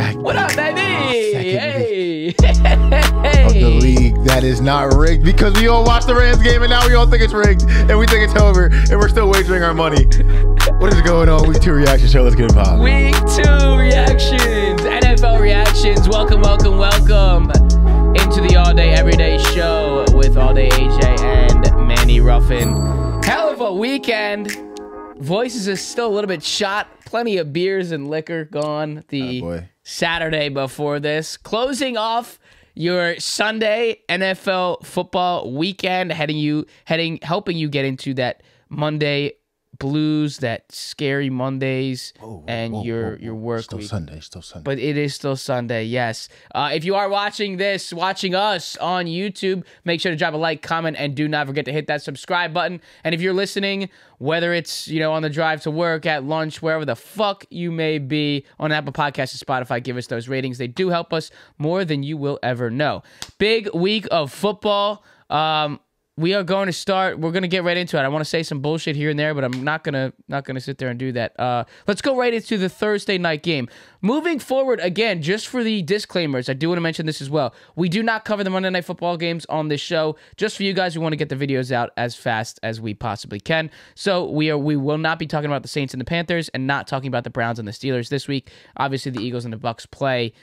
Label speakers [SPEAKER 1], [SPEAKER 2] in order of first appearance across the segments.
[SPEAKER 1] back.
[SPEAKER 2] What up, baby? Hey.
[SPEAKER 1] Of the league that is not rigged, because we all watched the Rams game and now we all think it's rigged and we think it's over and we're still wagering our money. What is going on? Week 2 reaction show. Let's get it popping.
[SPEAKER 2] Week 2 reactions, NFL reactions. Welcome into the all day, everyday show with All Day AJ and Manny Ruffin. Hell of a weekend. Voices are still a little bit shot. Plenty of beers and liquor gone the Saturday before this. Closing off your Sunday NFL football weekend, helping you get into that Monday blues, that scary Mondays, your work
[SPEAKER 1] still
[SPEAKER 2] week.
[SPEAKER 1] Still Sunday.
[SPEAKER 2] But it is still Sunday, yes. If you are watching us on YouTube, make sure to drop a like, comment, and do not forget to hit that subscribe button. And if you're listening, whether it's on the drive to work, at lunch, wherever the fuck you may be, on Apple Podcasts or Spotify, give us those ratings. They do help us more than you will ever know. Big week of football. We are going to start. We're going to get right into it. I want to say some bullshit here and there, but I'm not gonna sit there and do that. Let's go right into the Thursday night game. Moving forward, again, just for the disclaimers, I do want to mention this as well. We do not cover the Monday Night Football games on this show. Just for you guys who want to get the videos out as fast as we possibly can. So we will not be talking about the Saints and the Panthers, and not talking about the Browns and the Steelers this week. Obviously, the Eagles and the Bucks play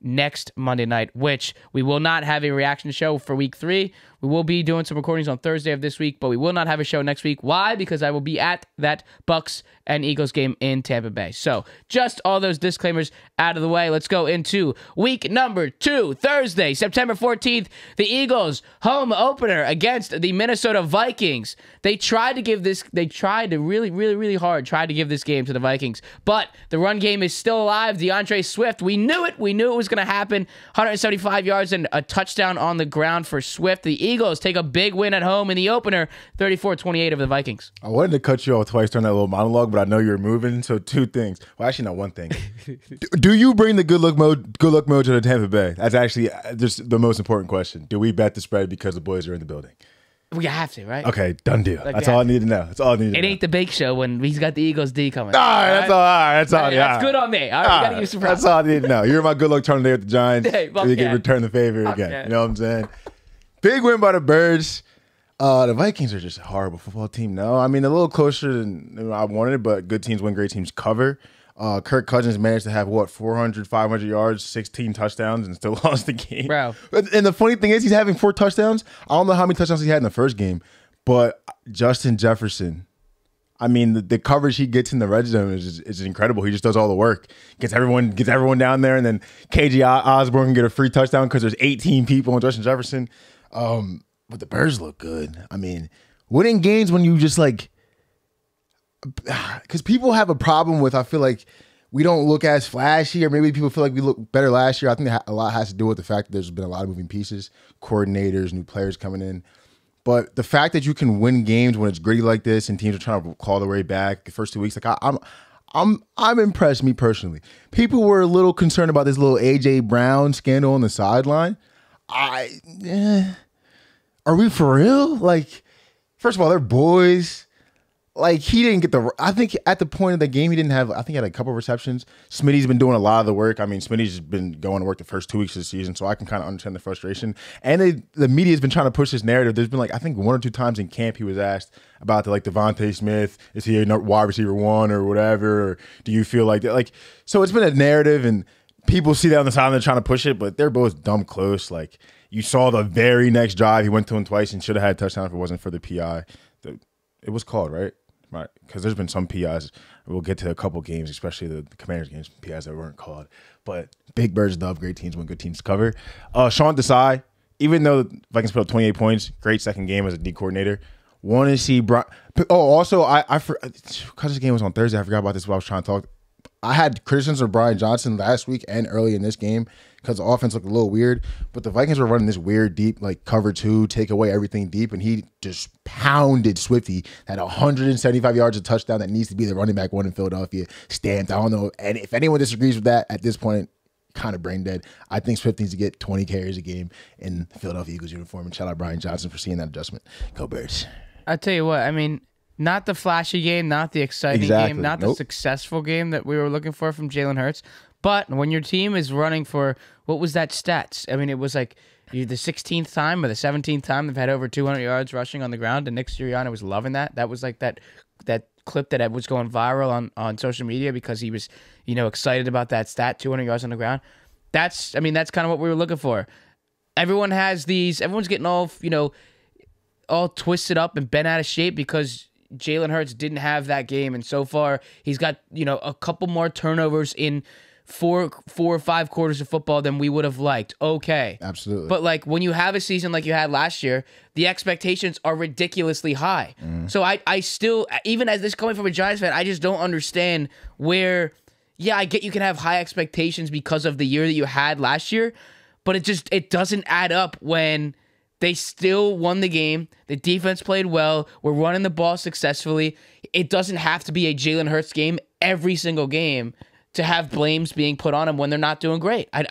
[SPEAKER 2] next Monday night, which we will not have a reaction show for week 3. We will be doing some recordings on Thursday of this week, but we will not have a show next week. Why? Because I will be at that Bucks and Eagles game in Tampa Bay. So just all those disclaimers out of the way. Let's go into week number 2, Thursday, September 14th. The Eagles home opener against the Minnesota Vikings. They tried to give this game to the Vikings, but the run game is still alive. DeAndre Swift, we knew it was going to happen. 175 yards and a touchdown on the ground for Swift. The Eagles take a big win at home in the opener, 34-28 over the Vikings.
[SPEAKER 1] I wanted to cut you off twice during that little monologue, but I know you're moving. So 2 things. Well, actually, not 1 thing. Do you bring the good luck mode to the Tampa Bay? That's actually just the most important question. Do we bet the spread because the boys are in the building?
[SPEAKER 2] We have to, right?
[SPEAKER 1] Okay, done deal. That's all I need to know. That's all I need to know.
[SPEAKER 2] It ain't the bake show when he's got the Eagles D coming.
[SPEAKER 1] All right, that's all. All right, that's all.
[SPEAKER 2] That's good on me. All right, we gotta give you some props.
[SPEAKER 1] That's all I need to know. You're my good luck turn today with the Giants.
[SPEAKER 2] Hey,
[SPEAKER 1] you can return the favor again.
[SPEAKER 2] Yeah.
[SPEAKER 1] You know what I'm saying? Big win by the Birds. The Vikings are just a horrible football team. No, I mean, a little closer than I wanted, but good teams win, great teams cover. Kirk Cousins managed to have, 400, 500 yards, 16 touchdowns, and still lost the game.
[SPEAKER 2] Bro.
[SPEAKER 1] And the funny thing is, he's having 4 touchdowns. I don't know how many touchdowns he had in the first game, but Justin Jefferson, I mean, the coverage he gets in the red zone is incredible. He just does all the work. Gets everyone down there, and then KJ Osborne can get a free touchdown because there's 18 people on Justin Jefferson. But the Birds look good. I mean, winning games when you just because people have a problem with, I feel like we don't look as flashy, or maybe people feel like we look better last year. I think a lot has to do with the fact that there's been a lot of moving pieces, coordinators, new players coming in. But the fact that you can win games when it's gritty like this and teams are trying to claw their way back the first 2 weeks, I'm impressed, me personally. People were a little concerned about this little A.J. Brown scandal on the sideline. Are we for real? First of all, they're boys. He didn't get I think at the point of the game, he didn't have, I think he had a couple receptions. Smitty's been doing a lot of the work. I mean, Smitty's been going to work the first 2 weeks of the season, so I can kind of understand the frustration. And the media's been trying to push this narrative. There's been I think 1 or 2 times in camp he was asked about Devontae Smith. Is he a wide receiver 1 or whatever? Or do you feel like that? So it's been a narrative, and people see that on the sideline, they're trying to push it, but they're both dumb close. You saw the very next drive, he went to him twice and should have had a touchdown if it wasn't for the PI. It was called, right? Right, because there's been some PIs. We'll get to a couple games, especially the Commanders games, PIs that weren't called. But big Birds dub, great teams win, good teams cover. Sean Desai, even though the Vikings put up 28 points, great second game as a D coordinator. Want to see Brian. Oh, also, because this game was on Thursday, I forgot about this while I was trying to talk. I had criticisms of Brian Johnson last week and early in this game because the offense looked a little weird, but the Vikings were running this weird deep, cover 2, take away everything deep, and he just pounded Swifty at 175 yards, a touchdown that needs to be the running back 1 in Philadelphia. Stamped. I don't know. And if anyone disagrees with that at this point, kind of brain dead. I think Swift needs to get 20 carries a game in the Philadelphia Eagles uniform, and shout out Brian Johnson for seeing that adjustment. Go Bears.
[SPEAKER 2] I tell you what, I mean, not the flashy game, not the exciting game, not the successful game that we were looking for from Jalen Hurts, But when your team is running for, what was that stats? I mean, it was like the 16th time or the 17th time they've had over 200 yards rushing on the ground, and Nick Sirianni was loving that. That was like that clip that was going viral on social media because he was, excited about that stat, 200 yards on the ground. That's kind of what we were looking for. Everyone's getting all twisted up and bent out of shape because Jalen Hurts didn't have that game, and so far he's got a couple more turnovers in four or five quarters of football than we would have liked. Okay,
[SPEAKER 1] absolutely.
[SPEAKER 2] But like when you have a season like you had last year, the expectations are ridiculously high. So I still, even as this coming from a Giants fan, I just don't understand where. Yeah, I get you can have high expectations because of the year that you had last year, but it doesn't add up when they still won the game. The defense played well. We're running the ball successfully. It doesn't have to be a Jalen Hurts game every single game to have blames being put on him when they're not doing great. I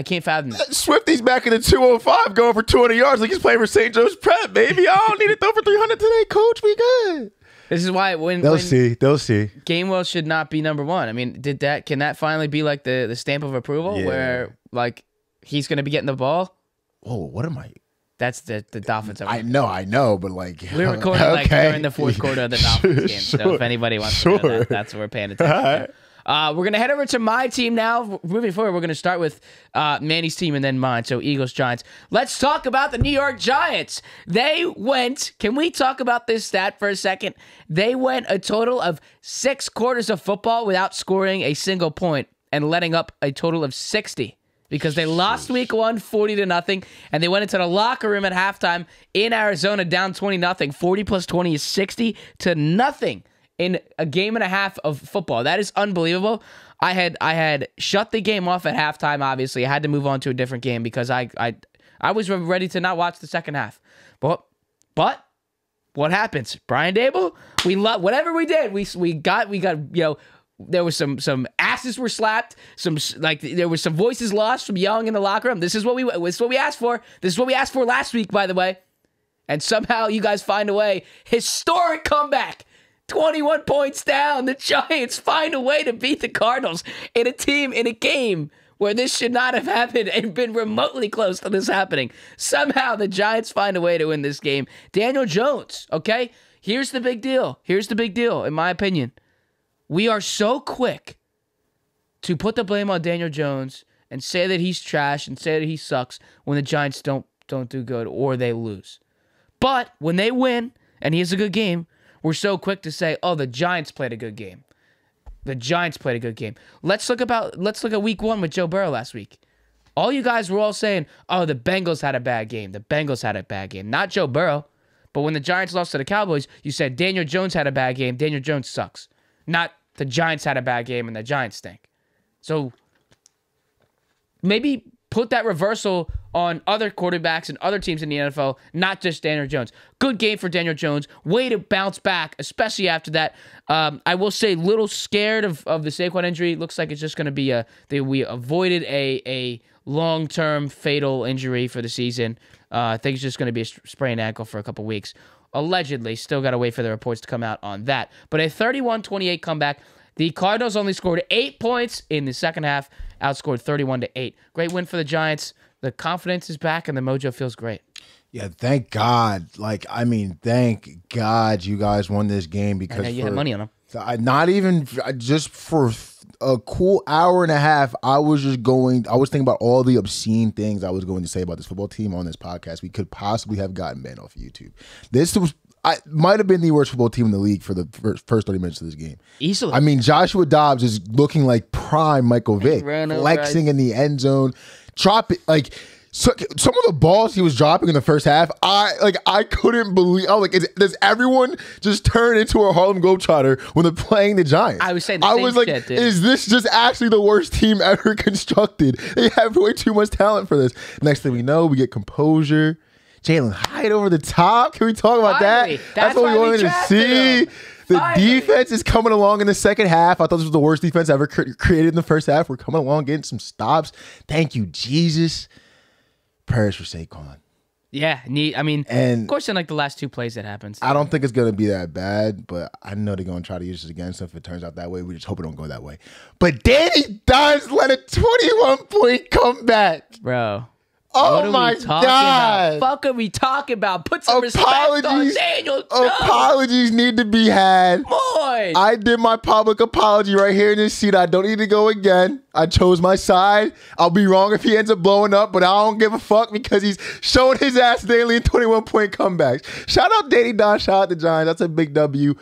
[SPEAKER 2] can't fathom that.
[SPEAKER 1] Swifty's back in the 205 going for 200 yards like he's playing for St. Joe's Prep, baby. I don't need to throw for 300 today, coach. We good.
[SPEAKER 2] This is why
[SPEAKER 1] they'll see.
[SPEAKER 2] Gainwell should not be number one. I mean, can that finally be like the stamp of approval where like he's going to be getting the ball?
[SPEAKER 1] Oh, what am I?
[SPEAKER 2] That's the Dolphins.
[SPEAKER 1] I know, but like
[SPEAKER 2] we're recording like during the fourth quarter of the Dolphins game. So if anybody wants to know that, that's what we're paying attention to. We're gonna head over to my team now. Moving forward, we're gonna start with Manny's team and then mine. So Eagles, Giants. Let's talk about the New York Giants. They went. Can we talk about this stat for a second? They went a total of 6 quarters of football without scoring a single point and letting up a total of 60. Because they lost week 1, 40-0, and they went into the locker room at halftime in Arizona down 20-0. 40 plus 20 is 60-0 in a game and a half of football. That is unbelievable. I had shut the game off at halftime. Obviously, I had to move on to a different game because I was ready to not watch the second half. But what happens? Brian Dable, we love whatever we did. We got there was some asses were slapped, there was some voices lost from yelling in the locker room. This is what we asked for. This is what we asked for last week, by the way. And somehow you guys find a way. Historic comeback. 21 points down. The Giants find a way to beat the Cardinals in a game where this should not have happened and been remotely close to this happening. Somehow the Giants find a way to win this game. Daniel Jones, okay? Here's the big deal, in my opinion. We are so quick to put the blame on Daniel Jones and say that he's trash and say that he sucks when the Giants don't do good or they lose. But when they win and he has a good game, we're so quick to say, "Oh, the Giants played a good game." The Giants played a good game. Let's look at week 1 with Joe Burrow last week. All you guys were all saying, "Oh, the Bengals had a bad game. The Bengals had a bad game." Not Joe Burrow. But when the Giants lost to the Cowboys, you said Daniel Jones had a bad game. Daniel Jones sucks. Not the Giants had a bad game and the Giants stink. So maybe put that reversal on other quarterbacks and other teams in the NFL, not just Daniel Jones. Good game for Daniel Jones. Way to bounce back, especially after that. I will say, little scared of the Saquon injury. Looks like it's just going to be we avoided a long-term fatal injury for the season. I think it's just going to be a sprained ankle for a couple weeks. Allegedly, still got to wait for the reports to come out on that. But a 31-28 comeback. The Cardinals only scored 8 points in the second half, outscored 31-8. Great win for the Giants. The confidence is back and the mojo feels great.
[SPEAKER 1] Yeah, thank God. Thank God you guys won this game because
[SPEAKER 2] you had money on them.
[SPEAKER 1] Not even just for a cool hour and a half. I was thinking about all the obscene things I was going to say about this football team on this podcast. We could possibly have gotten banned off of YouTube. This might have been the worst football team in the league for the first 30 minutes of this game.
[SPEAKER 2] Easily.
[SPEAKER 1] I mean, Joshua Dobbs is looking like prime Michael Vick, flexing in the end zone, dropping So some of the balls he was dropping in the first half, I couldn't believe. I was like, does everyone just turn into a Harlem Globetrotter when they're playing the Giants?
[SPEAKER 2] I was saying the same shit, dude.
[SPEAKER 1] Is this just actually the worst team ever constructed? They have way too much talent for this. Next thing we know, we get composure. Jalen Hyde over the top. Can we talk about that? That's what we wanted to see. The defense is coming along in the second half. I thought this was the worst defense ever created in the first half. We're coming along, getting some stops. Thank you, Jesus. Prayers for Saquon.
[SPEAKER 2] Yeah, I mean,
[SPEAKER 1] And
[SPEAKER 2] of course, in like the last 2 plays that happens.
[SPEAKER 1] I don't think it's going to be that bad, but I know they're going to try to use it against us if it turns out that way. We just hope it don't go that way. But Danny Dimes let a 21-point comeback.
[SPEAKER 2] Bro.
[SPEAKER 1] Oh my God.
[SPEAKER 2] Fuck are we talking about? Put some respect on Daniel Jones.
[SPEAKER 1] Apologies need to be had.
[SPEAKER 2] Boy.
[SPEAKER 1] I did my public apology right here in this seat. I don't need to go again. I chose my side. I'll be wrong if he ends up blowing up, but I don't give a fuck because he's showing his ass daily in 21-point comebacks. Shout out Danny Dimes. Shout out the Giants. That's a big W.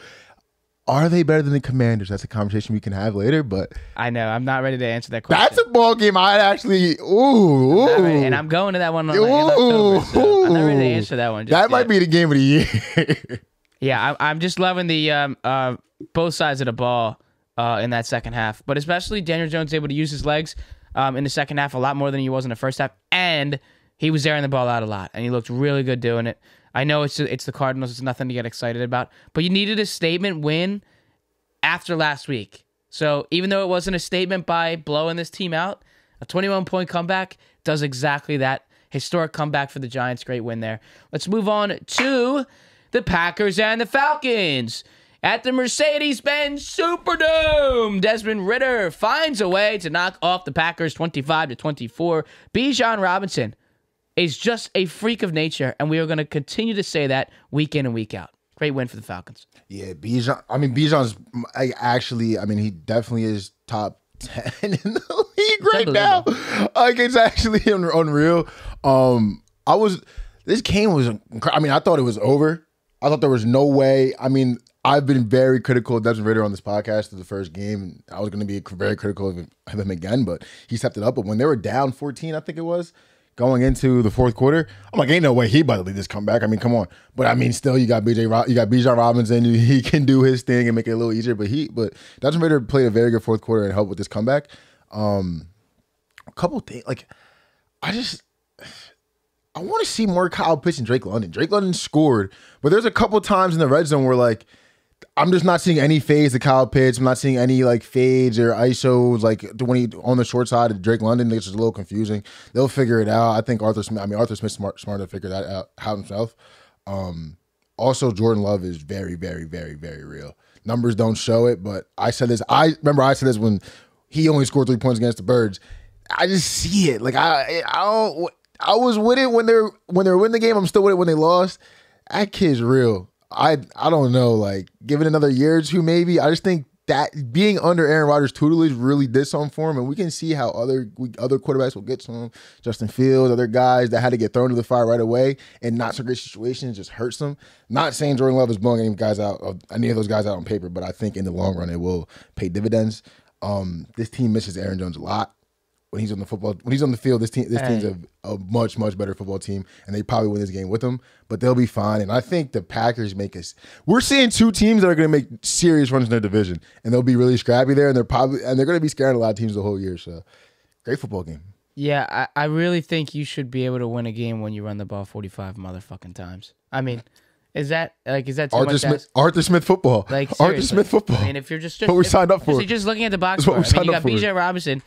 [SPEAKER 1] Are they better than the Commanders? That's a conversation we can have later, but
[SPEAKER 2] I know. I'm not ready to answer that question.
[SPEAKER 1] That's a ball game I'd actually, ooh.
[SPEAKER 2] And I'm going to that one in October, so I'm not ready to answer that one.
[SPEAKER 1] That might be the game of the year.
[SPEAKER 2] Yeah, I'm just loving the both sides of the ball in that second half, but especially Daniel Jones able to use his legs in the second half a lot more than he was in the first half, and he was airing the ball out a lot, and he looked really good doing it. I know it's the Cardinals. It's nothing to get excited about. But you needed a statement win after last week. So even though it wasn't a statement by blowing this team out, a 21-point comeback does exactly that. Historic comeback for the Giants. Great win there. Let's move on to the Packers and the Falcons. At the Mercedes-Benz Superdome, Desmond Ridder finds a way to knock off the Packers 25-24. Bijan Robinson is just a freak of nature, and we are going to continue to say that week in and week out. Great win for the Falcons.
[SPEAKER 1] Yeah, Bijan. I mean, Bijan's actually, I mean, he definitely is top 10 in the league right now. Like, it's actually unreal. This game was, I mean, I thought it was over. I thought there was no way. I mean, I've been very critical of Desmond Ridder on this podcast for the first game, and I was going to be very critical of him again, but he stepped it up. But when they were down 14, I think it was, going into the fourth quarter, I'm like, ain't no way he about to lead this comeback. I mean, come on. But I mean, still, you got Bijan Robinson. He can do his thing and make it a little easier. But Desmond Ridder played a very good fourth quarter and helped with this comeback. A couple things, like I want to see more Kyle Pitts and Drake London. Drake London scored, but there's a couple times in the red zone where like I'm just not seeing any fades to Kyle Pitts. I'm not seeing any like fades or ISOs like when he on the short side of Drake London. It's just a little confusing. They'll figure it out. I think Arthur Smith's smart to figure that out himself. Also, Jordan Love is very, very, very, very real. Numbers don't show it, but I said this when he only scored 3 points against the Birds. I just see it. Like I was with it when they're winning the game. I'm still with it when they lost. That kid's real. I don't know, like, give it another year or two maybe. I just think that being under Aaron Rodgers' tutelage really did something for him, and we can see how other quarterbacks will get to him. Justin Fields, other guys that had to get thrown to the fire right away in not so great situations just hurts them. Not saying Jordan Love is blowing any of those guys out on paper, but I think in the long run it will pay dividends. This team misses Aaron Jones a lot. When he's on the field, this team's a much, much better football team, and they probably win this game with him, but they'll be fine. And I think the Packers we're seeing two teams that are going to make serious runs in their division, and they'll be really scrappy there, and they're going to be scaring a lot of teams the whole year. So, great football game.
[SPEAKER 2] Yeah, I really think you should be able to win a game when you run the ball 45 motherfucking times. I mean, is that too much?
[SPEAKER 1] Arthur Smith football.
[SPEAKER 2] Like,
[SPEAKER 1] Arthur Smith football.
[SPEAKER 2] I mean, if you're just
[SPEAKER 1] what we signed up for.
[SPEAKER 2] If you're just looking at the box score, you got Bijan Robinson.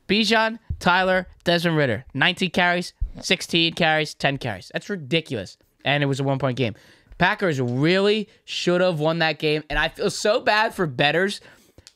[SPEAKER 2] Bijan, Tyler, Desmond Ridder, 19 carries, 16 carries, 10 carries. That's ridiculous. And it was a 1-point game. Packers really should have won that game. And I feel so bad for bettors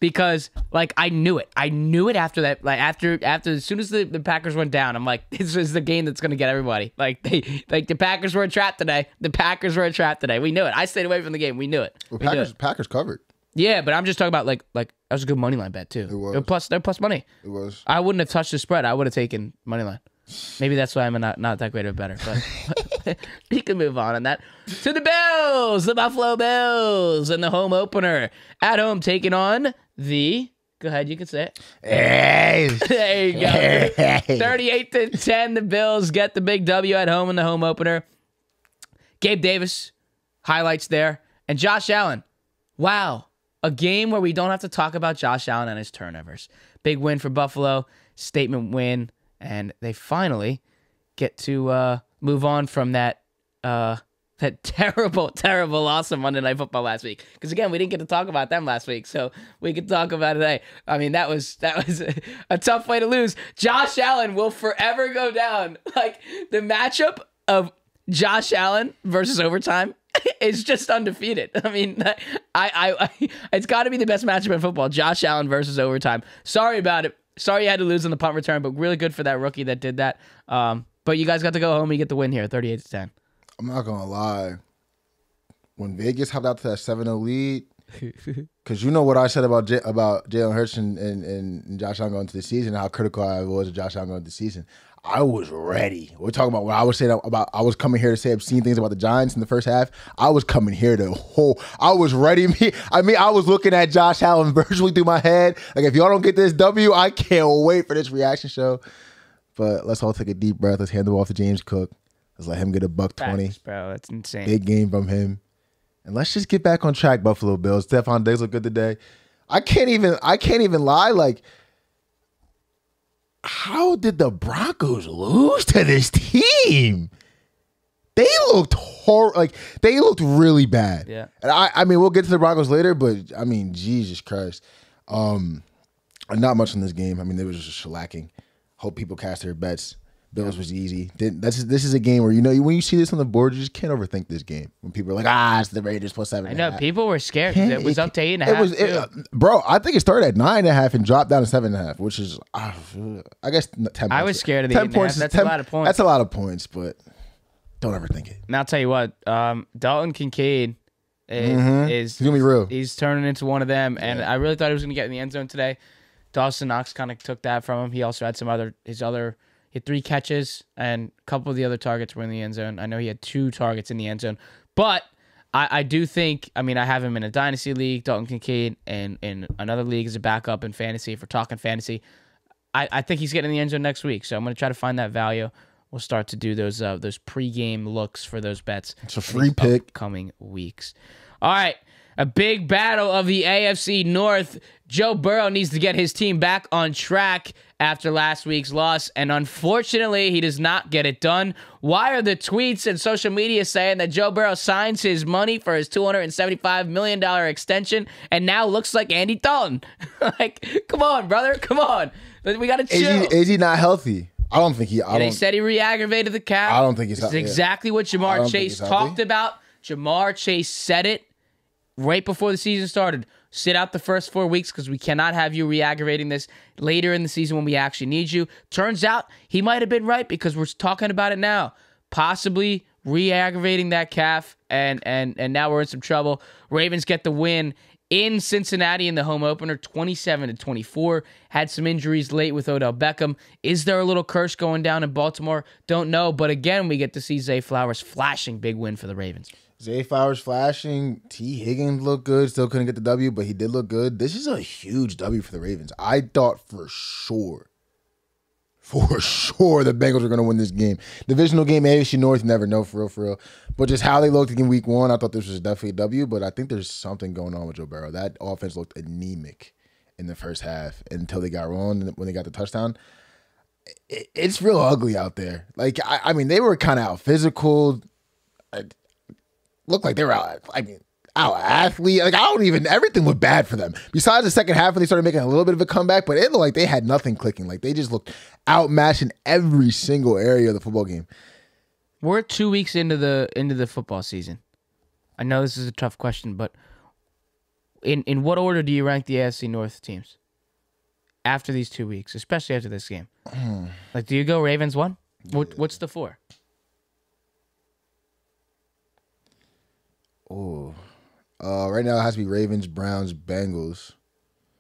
[SPEAKER 2] because, like, I knew it. I knew it after that. Like, after as soon as the Packers went down, I'm like, this is the game that's going to get everybody. Like, the Packers were a trap today. The Packers were a trap today. We knew it. I stayed away from the game. We knew it.
[SPEAKER 1] Well, Packers covered.
[SPEAKER 2] Yeah, but I'm just talking about like that was a good money line bet too.
[SPEAKER 1] It was.
[SPEAKER 2] They're plus money.
[SPEAKER 1] It was.
[SPEAKER 2] I wouldn't have touched the spread. I would have taken money line. Maybe that's why I'm not that great of a bettor. But we can move on that. To the Bills, the Buffalo Bills, and the home opener at home taking on the. Go ahead, you can say it.
[SPEAKER 1] Hey.
[SPEAKER 2] There you go. 38-10. The Bills get the big W at home in the home opener. Gabe Davis highlights there, and Josh Allen. Wow. A game where we don't have to talk about Josh Allen and his turnovers. Big win for Buffalo, statement win, and they finally get to move on from that terrible, terrible loss of Monday Night Football last week. Because again, we didn't get to talk about them last week, so we could talk about it today. I mean, that was a tough way to lose. Josh Allen will forever go down like the matchup of Josh Allen versus overtime is just undefeated. I mean, I it's got to be the best matchup in football. Josh Allen versus overtime. Sorry about it. Sorry you had to lose on the punt return, but really good for that rookie that did that. But you guys got to go home and get the win here, 38-10.
[SPEAKER 1] I'm not gonna lie. When Vegas hopped out to that 7-0 lead, because you know what I said about Jalen Hurts and Josh Allen going into the season, how critical I was of Josh Allen going into the season. I was ready. We're talking about what I was saying about. I was coming here to say obscene things about the Giants in the first half. I was coming here to I was ready. I was looking at Josh Allen virtually through my head. Like, if y'all don't get this W, I can't wait for this reaction show. But let's all take a deep breath. Let's hand the ball off to James Cook. Let's let him get a $120.
[SPEAKER 2] Bro, that's insane.
[SPEAKER 1] Big game from him. And let's just get back on track, Buffalo Bills. Stephon Diggs look good today. I can't even lie. Like, how did the Broncos lose to this team? They looked they looked really bad.
[SPEAKER 2] Yeah.
[SPEAKER 1] And I mean, we'll get to the Broncos later, but I mean, Jesus Christ. Not much in this game. I mean, they was just shellacking. Hope people cast their bets. Bills was easy. This is a game where, when you see this on the board, you just can't overthink this game. When people are like, it's the Raiders plus 7.5.
[SPEAKER 2] I know people were scared. It was up to 8.5.
[SPEAKER 1] Bro, I think it started at 9.5 and dropped down to 7.5, which is, I guess 10 points.
[SPEAKER 2] I was scared of the 10 points. That's a lot of points.
[SPEAKER 1] That's a lot of points, but don't overthink it.
[SPEAKER 2] And I'll tell you what, Dalton Kincaid is
[SPEAKER 1] gonna be real.
[SPEAKER 2] He's turning into one of them, and I really thought he was gonna get in the end zone today. Dawson Knox kind of took that from him. He also had he had 3 catches, and a couple of the other targets were in the end zone. I know he had 2 targets in the end zone. But I do think, I have him in a dynasty league, Dalton Kincaid, and in another league as a backup in fantasy. If we're talking fantasy, I think he's getting in the end zone next week. So I'm going to try to find that value. We'll start to do those pregame looks for those bets.
[SPEAKER 1] It's a free pick.
[SPEAKER 2] Coming weeks. All right. A big battle of the AFC North. Joe Burrow needs to get his team back on track after last week's loss, and unfortunately, he does not get it done. Why are the tweets and social media saying that Joe Burrow signs his money for his $275 million extension and now looks like Andy Dalton? Like, come on, brother. Come on. We got to chill.
[SPEAKER 1] Is he not healthy? I don't think he...
[SPEAKER 2] They said he re-aggravated the calf.
[SPEAKER 1] I don't think he's...
[SPEAKER 2] This is exactly what Jamar Chase talked about. Jamar Chase said it right before the season started. Sit out the first 4 weeks because we cannot have you re-aggravating this later in the season when we actually need you. Turns out he might have been right because we're talking about it now. Possibly re-aggravating that calf, and now we're in some trouble. Ravens get the win in Cincinnati in the home opener, 27-24. Had some injuries late with Odell Beckham. Is there a little curse going down in Baltimore? Don't know, but again, we get to see Zay Flowers flashing. Big win for the Ravens.
[SPEAKER 1] Zay Flowers flashing. T. Higgins looked good. Still couldn't get the W, but he did look good. This is a huge W for the Ravens. I thought for sure the Bengals were going to win this game. Divisional game, AFC North, you never know for real. But just how they looked in week 1, I thought this was definitely a W, but I think there's something going on with Joe Burrow. That offense looked anemic in the first half until they got rolling when they got the touchdown. It's real ugly out there. Like, I mean, they were kind of out physical. Looked like they were out athlete. Like, everything looked bad for them. Besides the second half when they started making a little bit of a comeback, but it looked like they had nothing clicking. Like, they just looked outmatched in every single area of the football game.
[SPEAKER 2] We're 2 weeks into the football season. I know this is a tough question, but in what order do you rank the AFC North teams after these 2 weeks, especially after this game? Like, do you go Ravens 1? What's the 4?
[SPEAKER 1] Oh, right now it has to be Ravens, Browns, Bengals.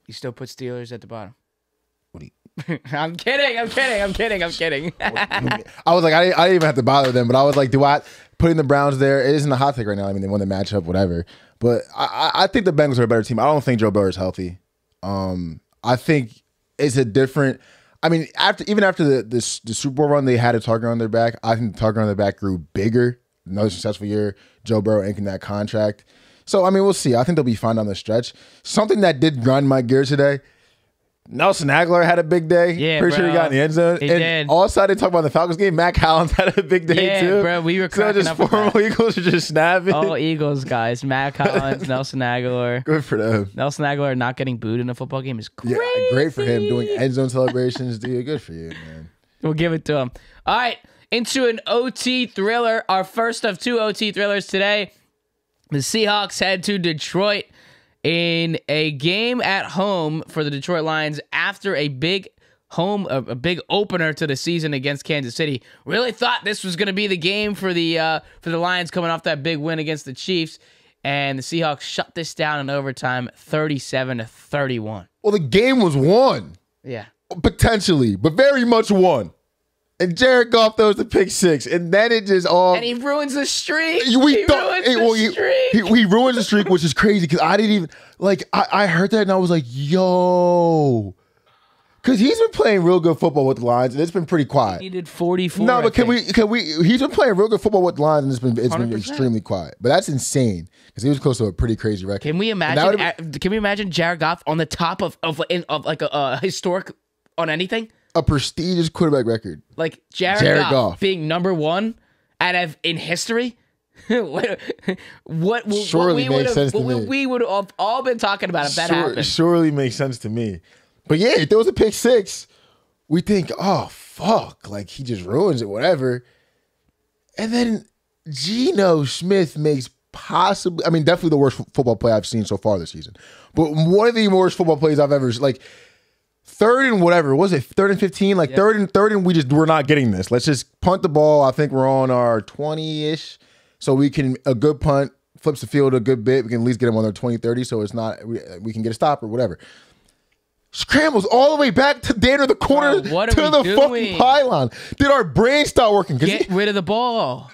[SPEAKER 2] You still put Steelers at the bottom.
[SPEAKER 1] What do you?
[SPEAKER 2] I'm kidding.
[SPEAKER 1] I was like, I didn't even have to bother them, but I was like, do I putting the Browns there? It isn't a hot take right now. I mean, they won the matchup, whatever. But I think the Bengals are a better team. I don't think Joe Burrow is healthy. I think it's a different. I mean, after the Super Bowl run, they had a target on their back. I think the target on their back grew bigger. Another successful year, Joe Burrow inking that contract. So, I mean, we'll see. I think they'll be fine down the stretch. Something that did grind my gears today, Nelson Aguilar had a big day.
[SPEAKER 2] Yeah,
[SPEAKER 1] Pretty sure he got in the end zone.
[SPEAKER 2] He did.
[SPEAKER 1] All side, they talk about the Falcons game. Matt Collins had a big day, too.
[SPEAKER 2] Yeah, bro, we were cracking
[SPEAKER 1] so
[SPEAKER 2] up
[SPEAKER 1] just former Eagles are just snapping.
[SPEAKER 2] All Eagles, guys. Matt Collins, Nelson Aguilar.
[SPEAKER 1] Good for them.
[SPEAKER 2] Nelson Aguilar not getting booed in a football game is crazy.
[SPEAKER 1] Yeah, great for him doing end zone celebrations, dude. Good for you, man.
[SPEAKER 2] We'll give it to him. All right. into an OT thriller, our first of 2 OT thrillers today. The Seahawks head to Detroit in a game at home for the Detroit Lions after a big opener to the season against Kansas City. Really thought this was going to be the game for the Lions coming off that big win against the Chiefs, and the Seahawks shut this down in overtime, 37-31.
[SPEAKER 1] Well, the game was won.
[SPEAKER 2] Yeah.
[SPEAKER 1] Potentially, but very much won. And Jared Goff throws the pick 6, and then it just all.
[SPEAKER 2] And he ruins the streak.
[SPEAKER 1] He ruins the streak, which is crazy because I didn't even I heard that and I was like, yo, because he's been playing real good football with the Lions and it's been pretty quiet.
[SPEAKER 2] He did 44.
[SPEAKER 1] No, but can we? He's been playing real good football with the Lions and it's been extremely quiet. But that's insane because he was close to a pretty crazy record.
[SPEAKER 2] Can we imagine? Can we imagine Jared Goff on the top of like a historic on anything?
[SPEAKER 1] A prestigious quarterback record.
[SPEAKER 2] Like Jared Goff being number 1 in history. what we would have all been talking about if that happened.
[SPEAKER 1] Surely makes sense to me. But yeah, if there was a pick 6, we think, oh fuck, like he just ruins it, whatever. And then Geno Smith makes definitely the worst football play I've seen so far this season. But one of the worst football plays I've ever third and whatever, was it 3rd and 15? Yep. third and we're not getting this. Let's just punt the ball. I think we're on our 20-ish. So we can, a good punt, flips the field a good bit. We can at least get them on their 20, 30. So it's not, we can get a stop or whatever. Scrambles all the way back to the the corner to the fucking pylon. Did our brain stop working?
[SPEAKER 2] Get rid of the ball.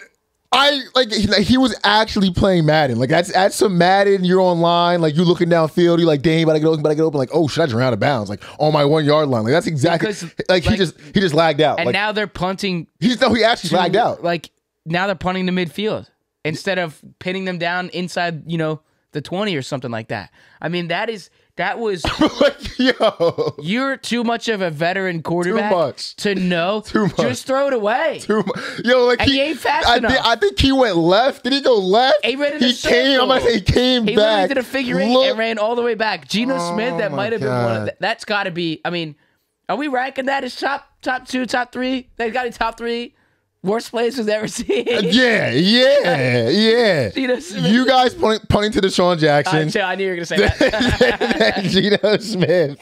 [SPEAKER 1] He was actually playing Madden. Like that's some Madden. You're online, like you looking downfield. You're like, dang, you gotta get open. Like, oh, should I just run out of bounds? Like on my 1 yard line. Like that's exactly he just lagged out.
[SPEAKER 2] And now they're punting.
[SPEAKER 1] He actually lagged out.
[SPEAKER 2] Like now they're punting to midfield instead of pinning them down inside, the 20 or something like that. I mean, that was
[SPEAKER 1] like, yo,
[SPEAKER 2] you're too much of a veteran quarterback to know.
[SPEAKER 1] Too much.
[SPEAKER 2] Just throw it away.
[SPEAKER 1] Too much. Yo, like
[SPEAKER 2] he ain't fast enough.
[SPEAKER 1] I think he went left. Did he go left?
[SPEAKER 2] He ran in
[SPEAKER 1] came. I'm gonna say he came
[SPEAKER 2] back. He literally did a figure 8 and ran all the way back. Geno Smith, that might have been one of that's got to be. I mean, are we ranking that as top 2, top 3? That's got to be top 3 worst plays we've ever seen.
[SPEAKER 1] Yeah. You guys pointing to Deshaun Jackson.
[SPEAKER 2] I knew you were going to say that.
[SPEAKER 1] Geno Smith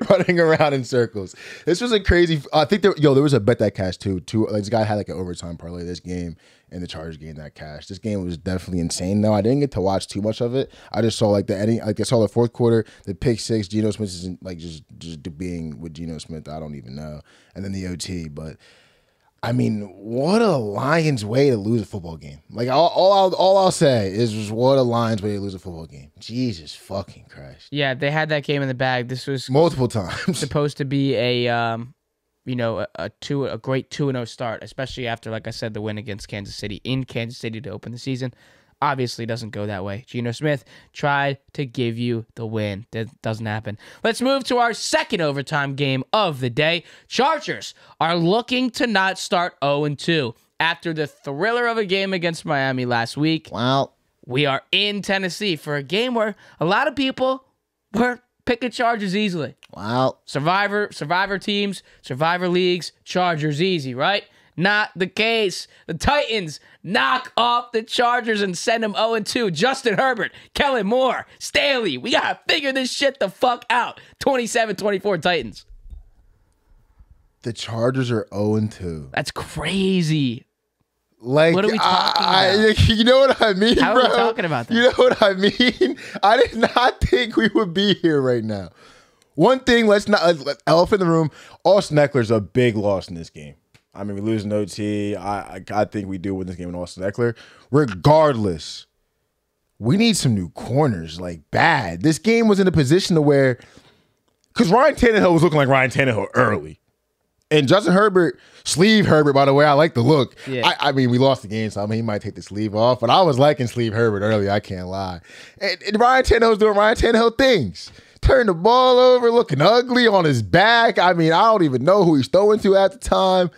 [SPEAKER 1] running around in circles. This was a crazy. I think there was a bet that cashed too. This guy had like an overtime parlay this game, and the Chargers game that cash. This game was definitely insane. Though I didn't get to watch too much of it. I just saw like the ending. Like I saw the fourth quarter, the pick 6. Geno Smith is like just being with Geno Smith. I don't even know. And then the OT, but. I mean, what a Lions way to lose a football game. Like, all I'll say is just what a Lions way to lose a football game. Jesus fucking Christ.
[SPEAKER 2] Yeah, they had that game in the bag. This was
[SPEAKER 1] multiple times
[SPEAKER 2] supposed to be a great 2-0 start, especially after, like I said, the win against Kansas City in Kansas City to open the season. Obviously doesn't go that way. Geno Smith tried to give you the win. That doesn't happen. Let's move to our second overtime game of the day. Chargers are looking to not start 0-2 after the thriller of a game against Miami last week.
[SPEAKER 1] Wow.
[SPEAKER 2] We are in Tennessee for a game where a lot of people were picking Chargers easily.
[SPEAKER 1] Wow.
[SPEAKER 2] Survivor teams, Survivor leagues, Chargers easy, right? Not the case. The Titans knock off the Chargers and send them 0-2. Justin Herbert, Kellen Moore, Staley. We got to figure this shit the fuck out. 27-24 Titans.
[SPEAKER 1] The Chargers are 0-2.
[SPEAKER 2] That's crazy.
[SPEAKER 1] Like,
[SPEAKER 2] what are we talking about?
[SPEAKER 1] You know what I mean,
[SPEAKER 2] How
[SPEAKER 1] bro?
[SPEAKER 2] are we talking about that?
[SPEAKER 1] You know what I mean? I did not think we would be here right now. One thing, elephant in the room, Austin Eckler's a big loss in this game. I mean, we lose an OT. I think we do win this game in Austin Eckler. Regardless, we need some new corners, like bad. This game was in a position to where, because Ryan Tannehill was looking like Ryan Tannehill early. And Justin Herbert, sleeve Herbert, by the way, I like the look.
[SPEAKER 2] Yeah.
[SPEAKER 1] I mean, we lost the game, so I mean, he might take the sleeve off. But I was liking sleeve Herbert early, I can't lie. And Ryan Tannehill's doing Ryan Tannehill things. Turn the ball over, looking ugly on his back. I mean, I don't even know who he's throwing to at the time.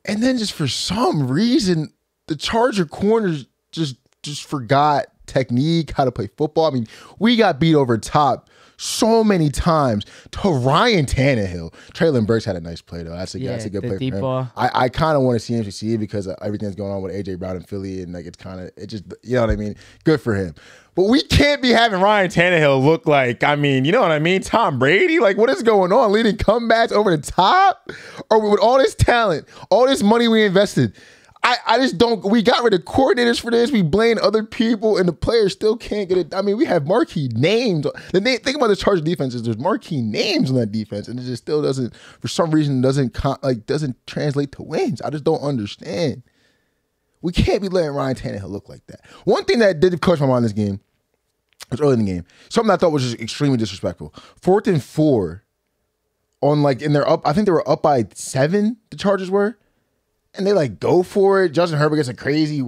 [SPEAKER 1] And then just for some reason, the Charger corners just forgot technique, how to play football. I mean, we got beat over top so many times to Ryan Tannehill. Traylon Burks had a nice play though. That's a good play
[SPEAKER 2] deep
[SPEAKER 1] for him.
[SPEAKER 2] ball.
[SPEAKER 1] I kind of want to see him succeed because of everything's going on with AJ Brown in Philly, and like it just you know what I mean. Good for him. But we can't be having Ryan Tannehill look like, you know what I mean, Tom Brady. Like, what is going on? Leading comebacks over the top, or with all this talent, all this money we invested. I just don't. We got rid of coordinators for this. We blame other people, and the players still can't get it. I mean, we have marquee names. Think about the Chargers defense. There's marquee names on that defense, and it just still doesn't. For some reason, doesn't translate to wins. I just don't understand. We can't be letting Ryan Tannehill look like that. One thing that did catch my mind in this game was early in the game. Something I thought was just extremely disrespectful. 4th and 4 on and they're up. I think they were up by 7. The Chargers were. And they go for it. Justin Herbert gets a crazy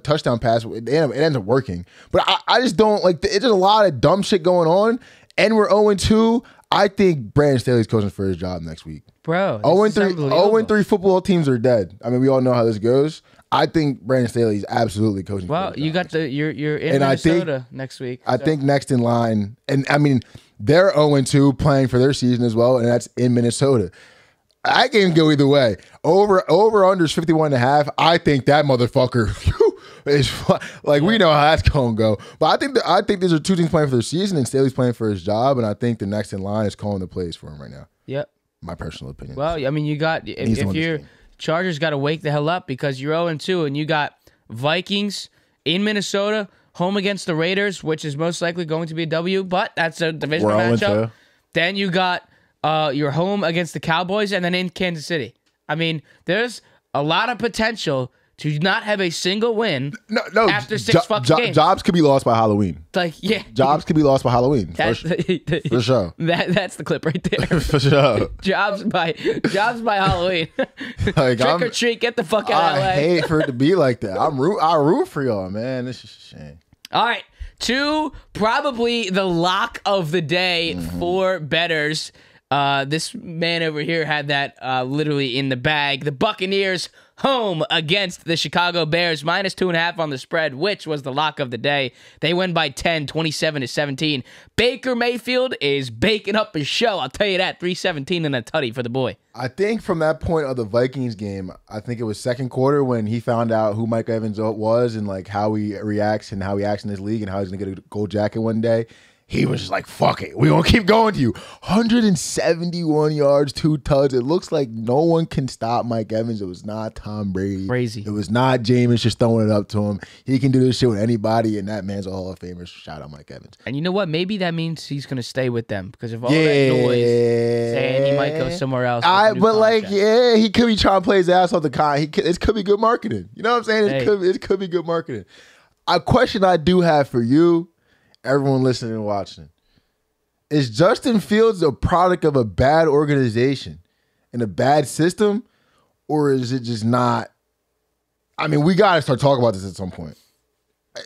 [SPEAKER 1] touchdown pass. It ends up working. But I just don't it's just a lot of dumb shit going on. And we're 0-2. I think Brandon Staley's coaching for his job next week.
[SPEAKER 2] Bro,
[SPEAKER 1] 0-3 football teams are dead. I mean, we all know how this goes. I think Brandon Staley's absolutely coaching.
[SPEAKER 2] Well, you got you're in Minnesota next week.
[SPEAKER 1] I think next in line, and I mean they're 0-2 playing for their season as well, and that's in Minnesota. That game go either way. Over unders 51.5. I think that motherfucker is we know how that's gonna go. But I think these are two teams playing for their season, and Staley's playing for his job, and I think the next in line is calling the plays for him right now.
[SPEAKER 2] Yep.
[SPEAKER 1] My personal opinion.
[SPEAKER 2] Well, I mean, you got if you're Chargers got to wake the hell up because you're 0-2, and you got Vikings in Minnesota, home against the Raiders, which is most likely going to be a W, but that's a divisional matchup. Then you got your home against the Cowboys, and then in Kansas City. I mean, there's a lot of potential to not have a single win after 6 fucking games.
[SPEAKER 1] Jobs could be lost by Halloween. Jobs could be lost by Halloween. For sure.
[SPEAKER 2] That's the clip right there.
[SPEAKER 1] For sure.
[SPEAKER 2] Jobs by Halloween. Trick or treat, get the fuck out of LA.
[SPEAKER 1] I hate for it to be like that. I root for y'all, man. This is a shame.
[SPEAKER 2] All right. To probably the lock of the day for bettors. This man over here had that literally in the bag. The Buccaneers home against the Chicago Bears, -2.5 on the spread, which was the lock of the day. They win by 10, 27-17. Baker Mayfield is baking up his show. I'll tell you that. 317 and a tutty for the boy.
[SPEAKER 1] I think from that point of the Vikings game, I think it was second quarter when he found out who Mike Evans was and how he reacts and how he acts in this league and how he's going to get a gold jacket one day. He was just like, fuck it. We're going to keep going to you. 171 yards, 2 tugs. It looks like no one can stop Mike Evans. It was not Tom Brady.
[SPEAKER 2] Crazy.
[SPEAKER 1] It was not Jameis just throwing it up to him. He can do this shit with anybody, and that man's a Hall of Famer. Shout out Mike Evans.
[SPEAKER 2] And you know what? Maybe that means he's going to stay with them because of all that noise saying he might go somewhere else.
[SPEAKER 1] He could be trying to play his ass off the con. It could be good marketing. You know what I'm saying? It could be good marketing. A question I do have for you, everyone listening and watching, is Justin Fields a product of a bad organization and a bad system, or is it just not? I mean, we got to start talking about this at some point.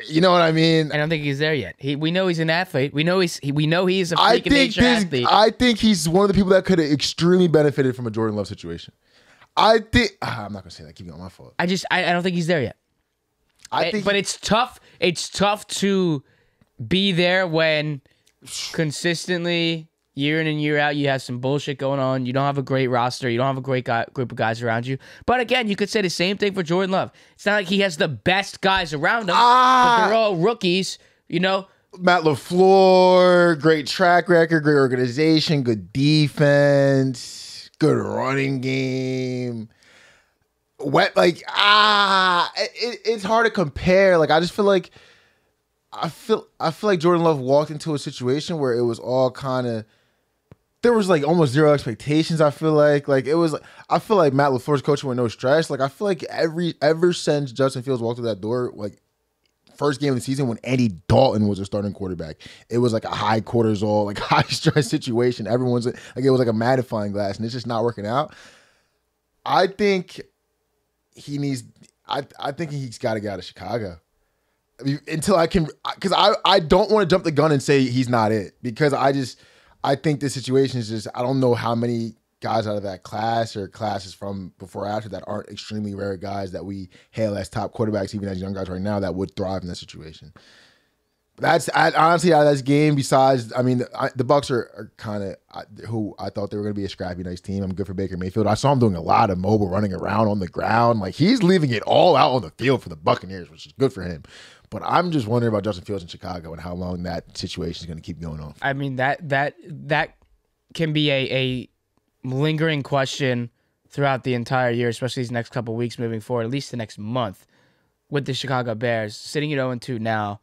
[SPEAKER 1] You know what I mean?
[SPEAKER 2] I don't think he's there yet. We know he's an athlete. We know he's a freak of nature athlete.
[SPEAKER 1] I think he's one of the people that could have extremely benefited from a Jordan Love situation. I'm not gonna say that. Keep going. My fault.
[SPEAKER 2] I don't think he's there yet. But it's tough. It's tough to be there when consistently year in and year out you have some bullshit going on. You don't have a great roster. You don't have a great group of guys around you. But again, you could say the same thing for Jordan Love. It's not like he has the best guys around him, but they're all rookies, you know.
[SPEAKER 1] Matt LaFleur, great track record, great organization, good defense, good running game. It's hard to compare. I just feel like I feel like Jordan Love walked into a situation where it was all kind of, there was almost zero expectations. I feel like it was. I feel like Matt LaFleur's coaching with no stress. I feel like ever since Justin Fields walked through that door, first game of the season when Andy Dalton was a starting quarterback, it was a high cortisol, high stress situation. Everyone's it was a magnifying glass, and it's just not working out. I think he needs. I think he's got to get out of Chicago. Until I can, because I don't want to jump the gun and say he's not it, because I think this situation is just, I don't know how many guys out of that class or classes from before or after that aren't extremely rare guys that we hail as top quarterbacks, even as young guys right now, that would thrive in that situation. Honestly, out of this game, besides, I mean, the Bucks are kind of who I thought they were going to be a scrappy, nice team. I'm good for Baker Mayfield. I saw him doing a lot of mobile running around on the ground. Like, he's leaving it all out on the field for the Buccaneers, which is good for him. But I'm just wondering about Justin Fields in Chicago and how long that situation is going to keep going on.
[SPEAKER 2] I mean, that can be a lingering question throughout the entire year, especially these next couple of weeks moving forward, at least the next month, with the Chicago Bears sitting at 0-2 now.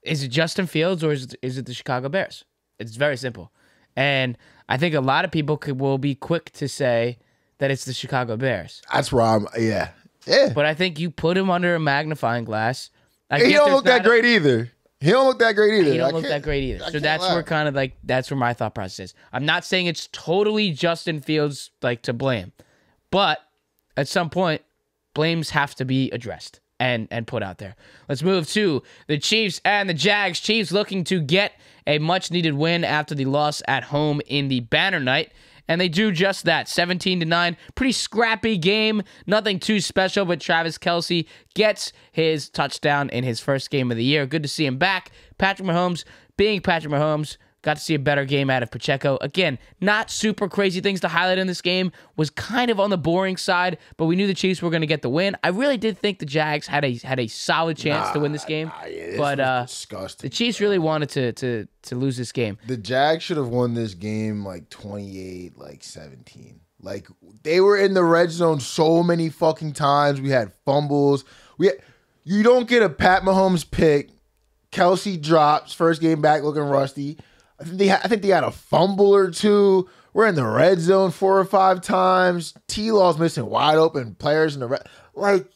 [SPEAKER 2] Is it Justin Fields or is it the Chicago Bears? It's very simple. And I think a lot of people will be quick to say that it's the Chicago Bears.
[SPEAKER 1] That's where yeah.
[SPEAKER 2] But I think you put him under a magnifying glass.
[SPEAKER 1] He don't look that great either. He don't look that great either. So that's where kind of like, that's where my thought process is. I'm not saying it's totally Justin Fields like to blame, but at some point, blames have to be addressed and put out there. Let's move to the Chiefs and the Jags. Chiefs looking to get a much-needed win after the loss at home in the banner night. And they do just that, 17-9. Pretty scrappy game. Nothing too special, but Travis Kelce gets his touchdown in his first game of the year. Good to see him back. Patrick Mahomes, being Patrick Mahomes, got to see a better game out of Pacheco. Again, not super crazy things to highlight in this game. Was kind of on the boring side, but we knew the Chiefs were going to get the win. I really did think the Jags had a solid chance to win this game. But the Chiefs really wanted to lose this game. The Jags should have won this game like 28, like 17. Like, they were in the red zone so many fucking times. We had fumbles. You don't get a Pat Mahomes pick. Kelce drops, first game back looking rusty. I think they had a fumble or two. We're in the red zone 4 or 5 times. T-Law's missing wide open players in the red. Like,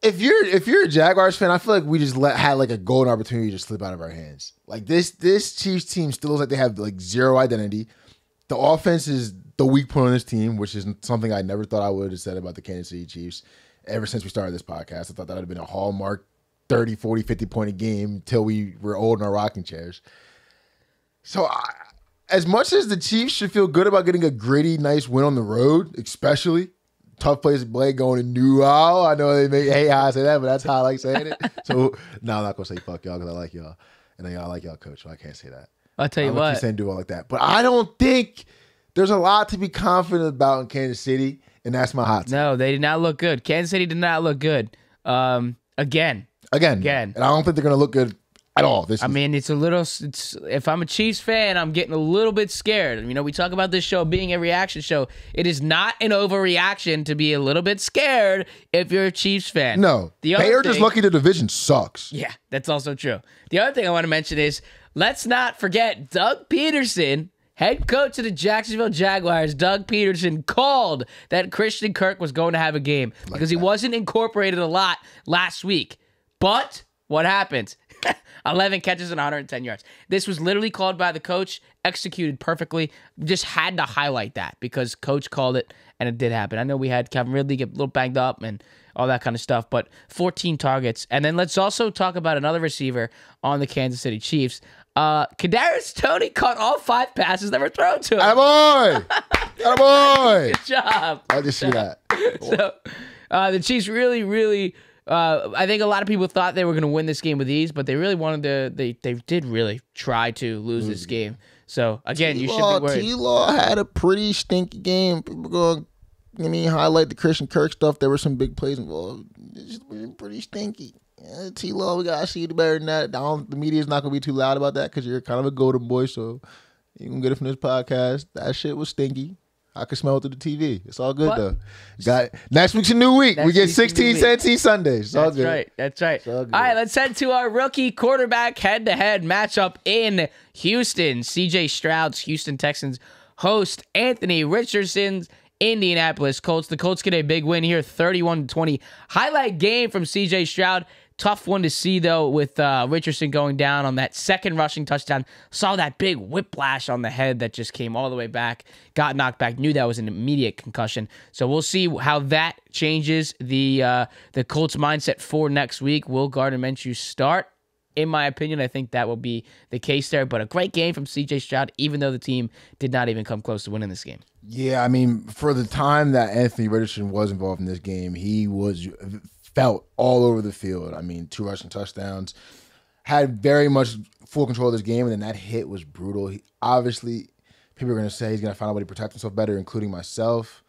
[SPEAKER 1] if you're a Jaguars fan, I feel like we just had like a golden opportunity to slip out of our hands. Like, this Chiefs team still looks like they have like zero identity. The offense is the weak point on this team, which is something I never thought I would have said about the Kansas City Chiefs ever since we started this podcast. I thought that would have been a hallmark 30, 40, 50-point a game until we were old in our rocking chairs. So, as much as the Chiefs should feel good about getting a gritty, nice win on the road, especially tough place to play going to New Orleans. I know they hate how I say that, but that's how I like saying it. So, no, I'm not going to say fuck y'all because I like y'all. And I like y'all, coach, so I can't say that.
[SPEAKER 2] I'll tell you what.
[SPEAKER 1] Keep saying do all like that. But I don't think there's a lot to be confident about in Kansas City, and that's my hot take.
[SPEAKER 2] No, they did not look good. Kansas City did not look good. Again.
[SPEAKER 1] And I don't think they're going to look good at all this season.
[SPEAKER 2] I mean, if I'm a Chiefs fan, I'm getting a little bit scared. You know, we talk about this show being a reaction show. It is not an overreaction to be a little bit scared if you're a Chiefs fan.
[SPEAKER 1] No. They are just lucky the division sucks.
[SPEAKER 2] Yeah, that's also true. The other thing I want to mention is, let's not forget Doug Peterson, head coach of the Jacksonville Jaguars. Doug Peterson called that Christian Kirk was going to have a game because he wasn't incorporated a lot last week. But what happened? 11 catches and 110 yards. This was literally called by the coach, executed perfectly. Just had to highlight that because coach called it, and it did happen. I know we had Kevin Ridley get a little banged up and all that kind of stuff, but 14 targets. And then let's also talk about another receiver on the Kansas City Chiefs. Kadarius Toney caught all 5 passes that were thrown to him.
[SPEAKER 1] Attaboy! Attaboy!
[SPEAKER 2] Good job.
[SPEAKER 1] I just see that.
[SPEAKER 2] So the Chiefs really... I think a lot of people thought they were going to win this game with ease, but they really wanted to. They did really try to lose this game. So again, you should be worried.
[SPEAKER 1] T-Law had a pretty stinky game. People going, highlight the Christian Kirk stuff. There were some big plays involved. It's pretty stinky. T-Law, we gotta see it better than that. The media's not gonna be too loud about that because you're kind of a golden boy, so you can get it from this podcast. That shit was stinky. I can smell it through the TV. It's all good, though. Next week's a new week. We get 16, 17 Sundays. It's all good.
[SPEAKER 2] That's right. All right, let's head to our rookie quarterback head-to-head matchup in Houston. C.J. Stroud's Houston Texans host Anthony Richardson's Indianapolis Colts. The Colts get a big win here, 31-20. Highlight game from C.J. Stroud. Tough one to see, though, with Richardson going down on that second rushing touchdown. Saw that big whiplash on the head that just came all the way back. Got knocked back. Knew that was an immediate concussion. So we'll see how that changes the Colts' mindset for next week. Will Gardner Minshew start? In my opinion, I think that will be the case there. But a great game from C.J. Stroud, even though the team did not even come close to winning this game.
[SPEAKER 1] Yeah, I mean, for the time that Anthony Richardson was involved in this game, he was felt all over the field. I mean, 2 rushing touchdowns. Had very much full control of this game, and then that hit was brutal. Obviously, people are going to say he's going to find a way to protect himself better, including myself.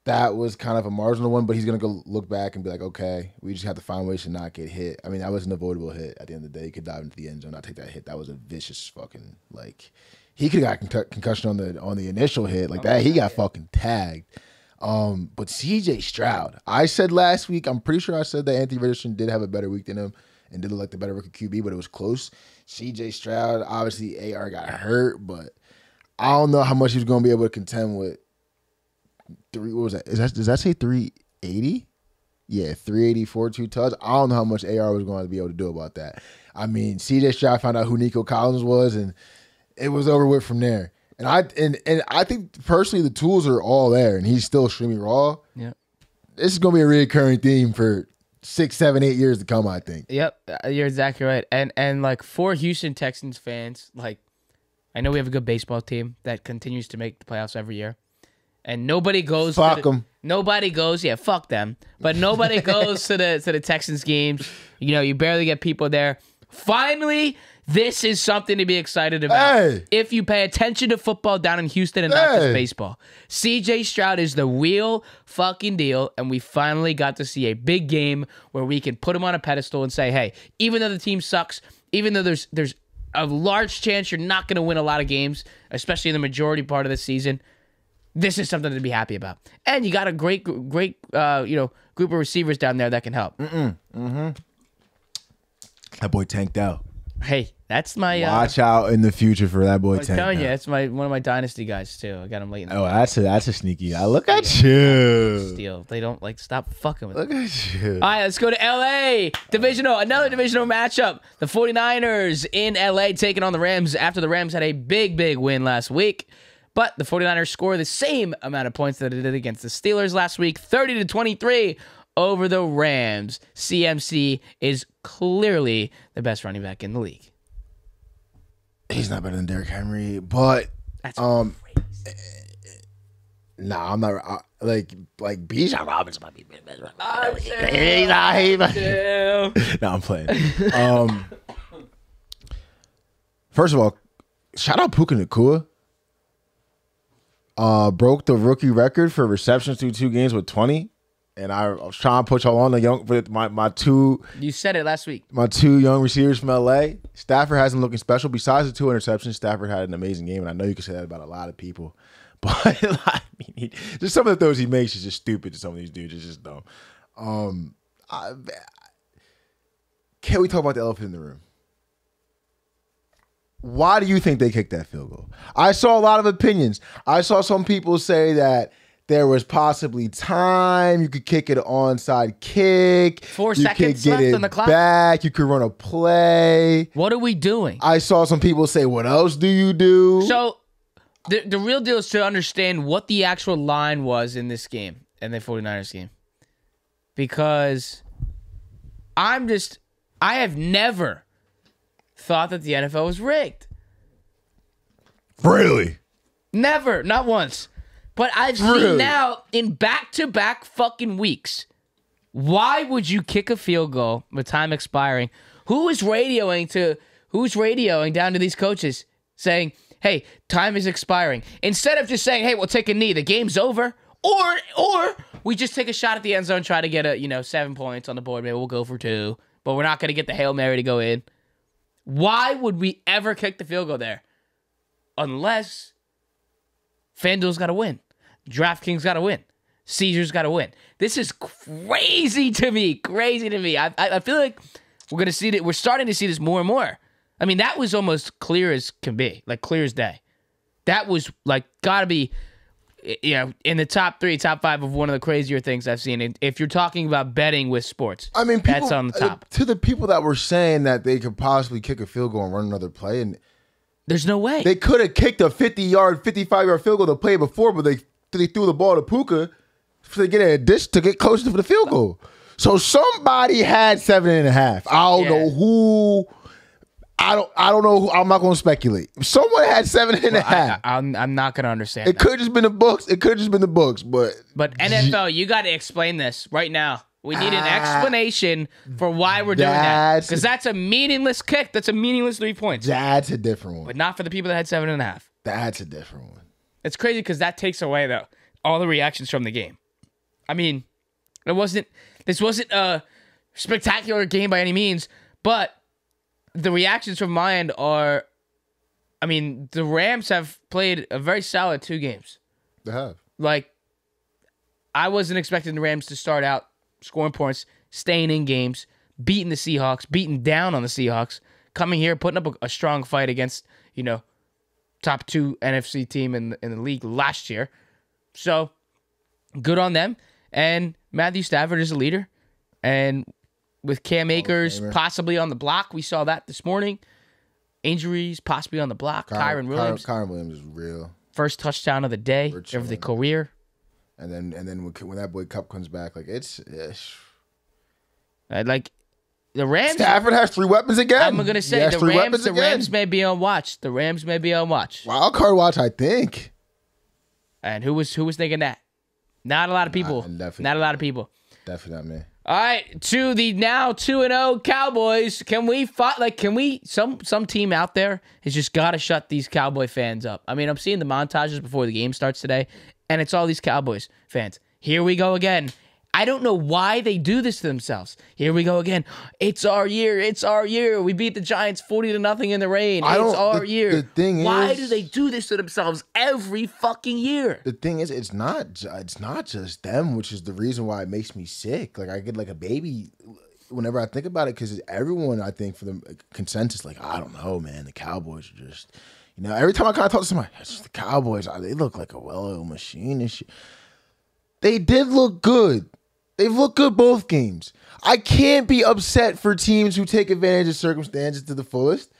[SPEAKER 1] That was kind of a marginal one, but he's going to go look back and be like, okay, we just have to find ways to not get hit. I mean, that was an avoidable hit at the end of the day. He could dive into the end zone, not take that hit. That was a vicious fucking, like, he could have got concussion on the initial hit. Like that, he got fucking tagged. But CJ Stroud, I said last week, I'm pretty sure I said that Anthony Richardson did have a better week than him and did look like the better rookie QB, but it was close. CJ Stroud, obviously AR got hurt, but I don't know how much he was going to be able to contend with. What was that? Does that say 380? Yeah, 384, 2 touchdowns. I don't know how much AR was going to be able to do about that. I mean, CJ Stroud found out who Nico Collins was, and it was over with from there. And I think personally the tools are all there, and he's still extremely raw.
[SPEAKER 2] Yeah,
[SPEAKER 1] this is going to be a recurring theme for 6, 7, 8 years to come, I think.
[SPEAKER 2] Yep, you're exactly right. And like for Houston Texans fans, like I know we have a good baseball team that continues to make the playoffs every year, and nobody goes.
[SPEAKER 1] Fuck them.
[SPEAKER 2] Nobody goes. Yeah, fuck them. But nobody goes to the Texans games. You know, you barely get people there. Finally, this is something to be excited about.
[SPEAKER 1] Hey.
[SPEAKER 2] If you pay attention to football down in Houston and not just baseball. CJ Stroud is the real fucking deal, and we finally got to see a big game where we can put him on a pedestal and say, hey, even though the team sucks, even though there's a large chance you're not going to win a lot of games, especially in the majority part of the season, this is something to be happy about. And you got a great group of receivers down there that can help.
[SPEAKER 1] That boy tanked out.
[SPEAKER 2] Hey, that's my
[SPEAKER 1] watch out in the future for that boy.
[SPEAKER 2] I'm telling you, that's one of my dynasty guys too. I got him late in the
[SPEAKER 1] game. That's a sneaky guy. Look at you.
[SPEAKER 2] Steal. They don't stop fucking with
[SPEAKER 1] Look at you.
[SPEAKER 2] All right, let's go to LA. Another divisional matchup. The 49ers in LA taking on the Rams after the Rams had a big win last week. But the 49ers score the same amount of points that they did against the Steelers last week, 30-23 over the Rams. CMC is clearly the best running back in the league.
[SPEAKER 1] He's not better than Derrick Henry, but
[SPEAKER 2] that's crazy.
[SPEAKER 1] Nah, I'm not like Bijan Robinson might be better. No, I'm playing. First of all, shout out Puka Nacua. Broke the rookie record for receptions through 2 games with 20. And I was trying to put y'all on the young with my 2.
[SPEAKER 2] You said it last week.
[SPEAKER 1] My 2 young receivers from LA. Stafford hasn't looking special. Besides the 2 interceptions, Stafford had an amazing game, and I know you can say that about a lot of people. But I mean, just some of the throws he makes is just stupid to some of these dudes. It's just dumb. Can we talk about the elephant in the room? Why do you think they kicked that field goal? I saw a lot of opinions. I saw some people say that there was possibly time. You could kick it an onside kick.
[SPEAKER 2] 4 seconds left on the clock.
[SPEAKER 1] Back. You could run a play.
[SPEAKER 2] What are we doing?
[SPEAKER 1] I saw some people say, what else do you do?
[SPEAKER 2] So the real deal is to understand what the actual line was in this game, in the 49ers game. Because I have never thought that the NFL was rigged.
[SPEAKER 1] Really?
[SPEAKER 2] Never. Not once. But I've seen now in back-to-back fucking weeks. Why would you kick a field goal with time expiring? Who's radioing down to these coaches saying, hey, time is expiring? Instead of just saying, hey, we'll take a knee, the game's over. Or we just take a shot at the end zone, try to get 7 points on the board. Maybe we'll go for 2. But we're not going to get the Hail Mary to go in. Why would we ever kick the field goal there? Unless FanDuel's got to win. DraftKings got to win. Caesars got to win. This is crazy to me. I feel like we're starting to see this more and more. I mean, that was almost clear as can be, like clear as day. That was like got to be, in the top 3, top 5 of one of the crazier things I've seen. And if you're talking about betting with sports,
[SPEAKER 1] I mean,
[SPEAKER 2] that's on the top.
[SPEAKER 1] To the people that were saying that they could possibly kick a field goal and run another play, and
[SPEAKER 2] there's no way.
[SPEAKER 1] They could have kicked a 50-yard, 55-yard field goal to play before, but they threw the ball to Puka to get a dish to get closer to the field goal. So somebody had 7.5. I don't know who. I don't know who. I'm not going to speculate. Someone had 7.5.
[SPEAKER 2] Well, I'm not going to understand.
[SPEAKER 1] It could have just been the books. But
[SPEAKER 2] NFL, you got to explain this right now. We need an explanation for why we're doing that. Because that's a meaningless kick. That's a meaningless 3 points.
[SPEAKER 1] That's a different one.
[SPEAKER 2] But not for the people that had 7.5.
[SPEAKER 1] That's a different one.
[SPEAKER 2] It's crazy because that takes away, though, all the reactions from the game. I mean, this wasn't a spectacular game by any means, but the reactions from my end are, I mean, the Rams have played a very solid 2 games.
[SPEAKER 1] They have.
[SPEAKER 2] Like, I wasn't expecting the Rams to start out scoring points, staying in games, beating the Seahawks, beating down on the Seahawks, coming here, putting up a strong fight against, top 2 NFC team in the league last year. So, good on them. And Matthew Stafford is a leader. And with Cam Akers possibly on the block, we saw that this morning. Injuries possibly on the block. Kyron Williams.
[SPEAKER 1] Kyron Williams is real.
[SPEAKER 2] First touchdown of the day, of the career.
[SPEAKER 1] And then when that boy Cup comes back, like it's
[SPEAKER 2] like the Rams.
[SPEAKER 1] Stafford has 3 weapons again.
[SPEAKER 2] I'm gonna say the Rams may be on watch. The Rams may be on watch.
[SPEAKER 1] Wild card watch, I think.
[SPEAKER 2] And who was thinking that? Not a lot of people. Not a lot of people.
[SPEAKER 1] Definitely not me.
[SPEAKER 2] All right, to the now 2-0 Cowboys. Can we fight? Like, some team out there has just got to shut these Cowboy fans up. I mean, I'm seeing the montages before the game starts today, and it's all these Cowboys fans. Here we go again. I don't know why they do this to themselves. Here we go again. It's our year. It's our year. We beat the Giants 40-0 in the rain. It's our year.
[SPEAKER 1] The thing
[SPEAKER 2] why
[SPEAKER 1] is,
[SPEAKER 2] do they do this to themselves every fucking year?
[SPEAKER 1] The thing is, it's not just them, which is the reason why it makes me sick. Like I get like a baby whenever I think about it, because everyone, I think, for the consensus, like, I don't know, man, the Cowboys are just, every time I kind of talk to somebody, it's just the Cowboys. They look like a well-oiled machine and shit. They did look good. They've looked good both games. I can't be upset for teams who take advantage of circumstances to the fullest.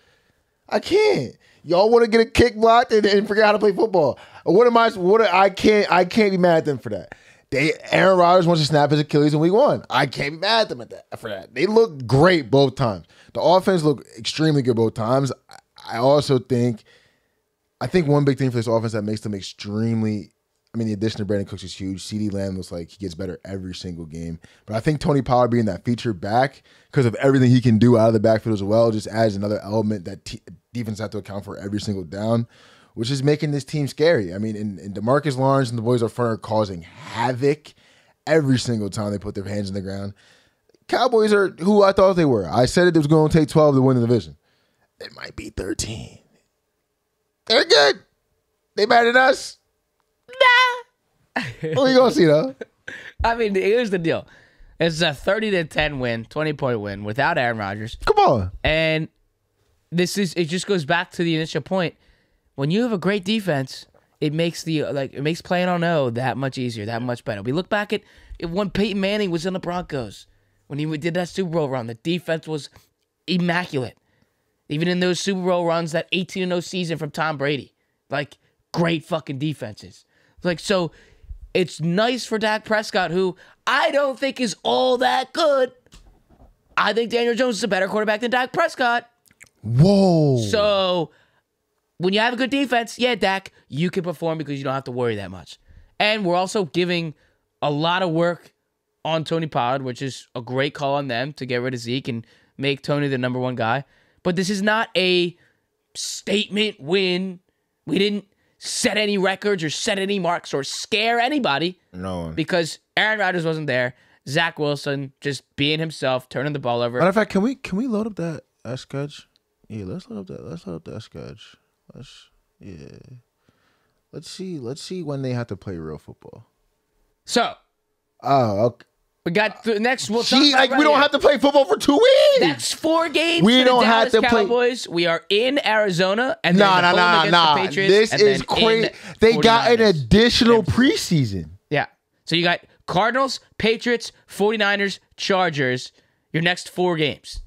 [SPEAKER 1] I can't. Y'all want to get a kick blocked and forget how to play football. I can't be mad at them for that. Aaron Rodgers wants to snap his Achilles in week 1. I can't be mad at them for that. They look great both times. The offense looked extremely good both times. I think one big thing for this offense that makes them extremely, the addition of Brandon Cooks is huge. CeeDee Lamb looks like he gets better every single game. But I think Tony Pollard being that feature back, because of everything he can do out of the backfield as well, just adds another element that defense have to account for every single down, which is making this team scary. And DeMarcus Lawrence and the boys up front are causing havoc every single time they put their hands in the ground. Cowboys are who I thought they were. I said it was going to take 12 to win the division. It might be 13. They're good. They better than us. Nah. What are you going to see, though?
[SPEAKER 2] Here's the deal. It's a 30-10 win, 20-point win without Aaron Rodgers.
[SPEAKER 1] Come on.
[SPEAKER 2] And it just goes back to the initial point. When you have a great defense, it makes playing on O that much easier, that much better. We look back at when Peyton Manning was in the Broncos, when he did that Super Bowl run, the defense was immaculate. Even in those Super Bowl runs, that 18-0 season from Tom Brady, great fucking defenses. So it's nice for Dak Prescott, who I don't think is all that good. I think Daniel Jones is a better quarterback than Dak Prescott.
[SPEAKER 1] Whoa.
[SPEAKER 2] So when you have a good defense, yeah, Dak, you can perform because you don't have to worry that much. And we're also giving a lot of work on Tony Pollard, which is a great call on them to get rid of Zeke and make Tony the number 1 guy. But this is not a statement win. We didn't set any records or set any marks or scare anybody.
[SPEAKER 1] No.
[SPEAKER 2] Because Aaron Rodgers wasn't there. Zach Wilson just being himself, turning the ball over.
[SPEAKER 1] Matter of fact, can we load up that sketch? Yeah, let's load up that sketch. Let's see when they have to play real football.
[SPEAKER 2] So.
[SPEAKER 1] Oh, okay.
[SPEAKER 2] We got next. We'll
[SPEAKER 1] we don't have to play football for 2 weeks.
[SPEAKER 2] Next 4 games.
[SPEAKER 1] We
[SPEAKER 2] for
[SPEAKER 1] don't
[SPEAKER 2] the
[SPEAKER 1] have to
[SPEAKER 2] Cowboys.
[SPEAKER 1] play.
[SPEAKER 2] We are in Arizona, and
[SPEAKER 1] nah.
[SPEAKER 2] The Patriots,
[SPEAKER 1] this is crazy. They got an additional preseason.
[SPEAKER 2] Yeah. So you got Cardinals, Patriots, 49ers, Chargers. Your next 4 games.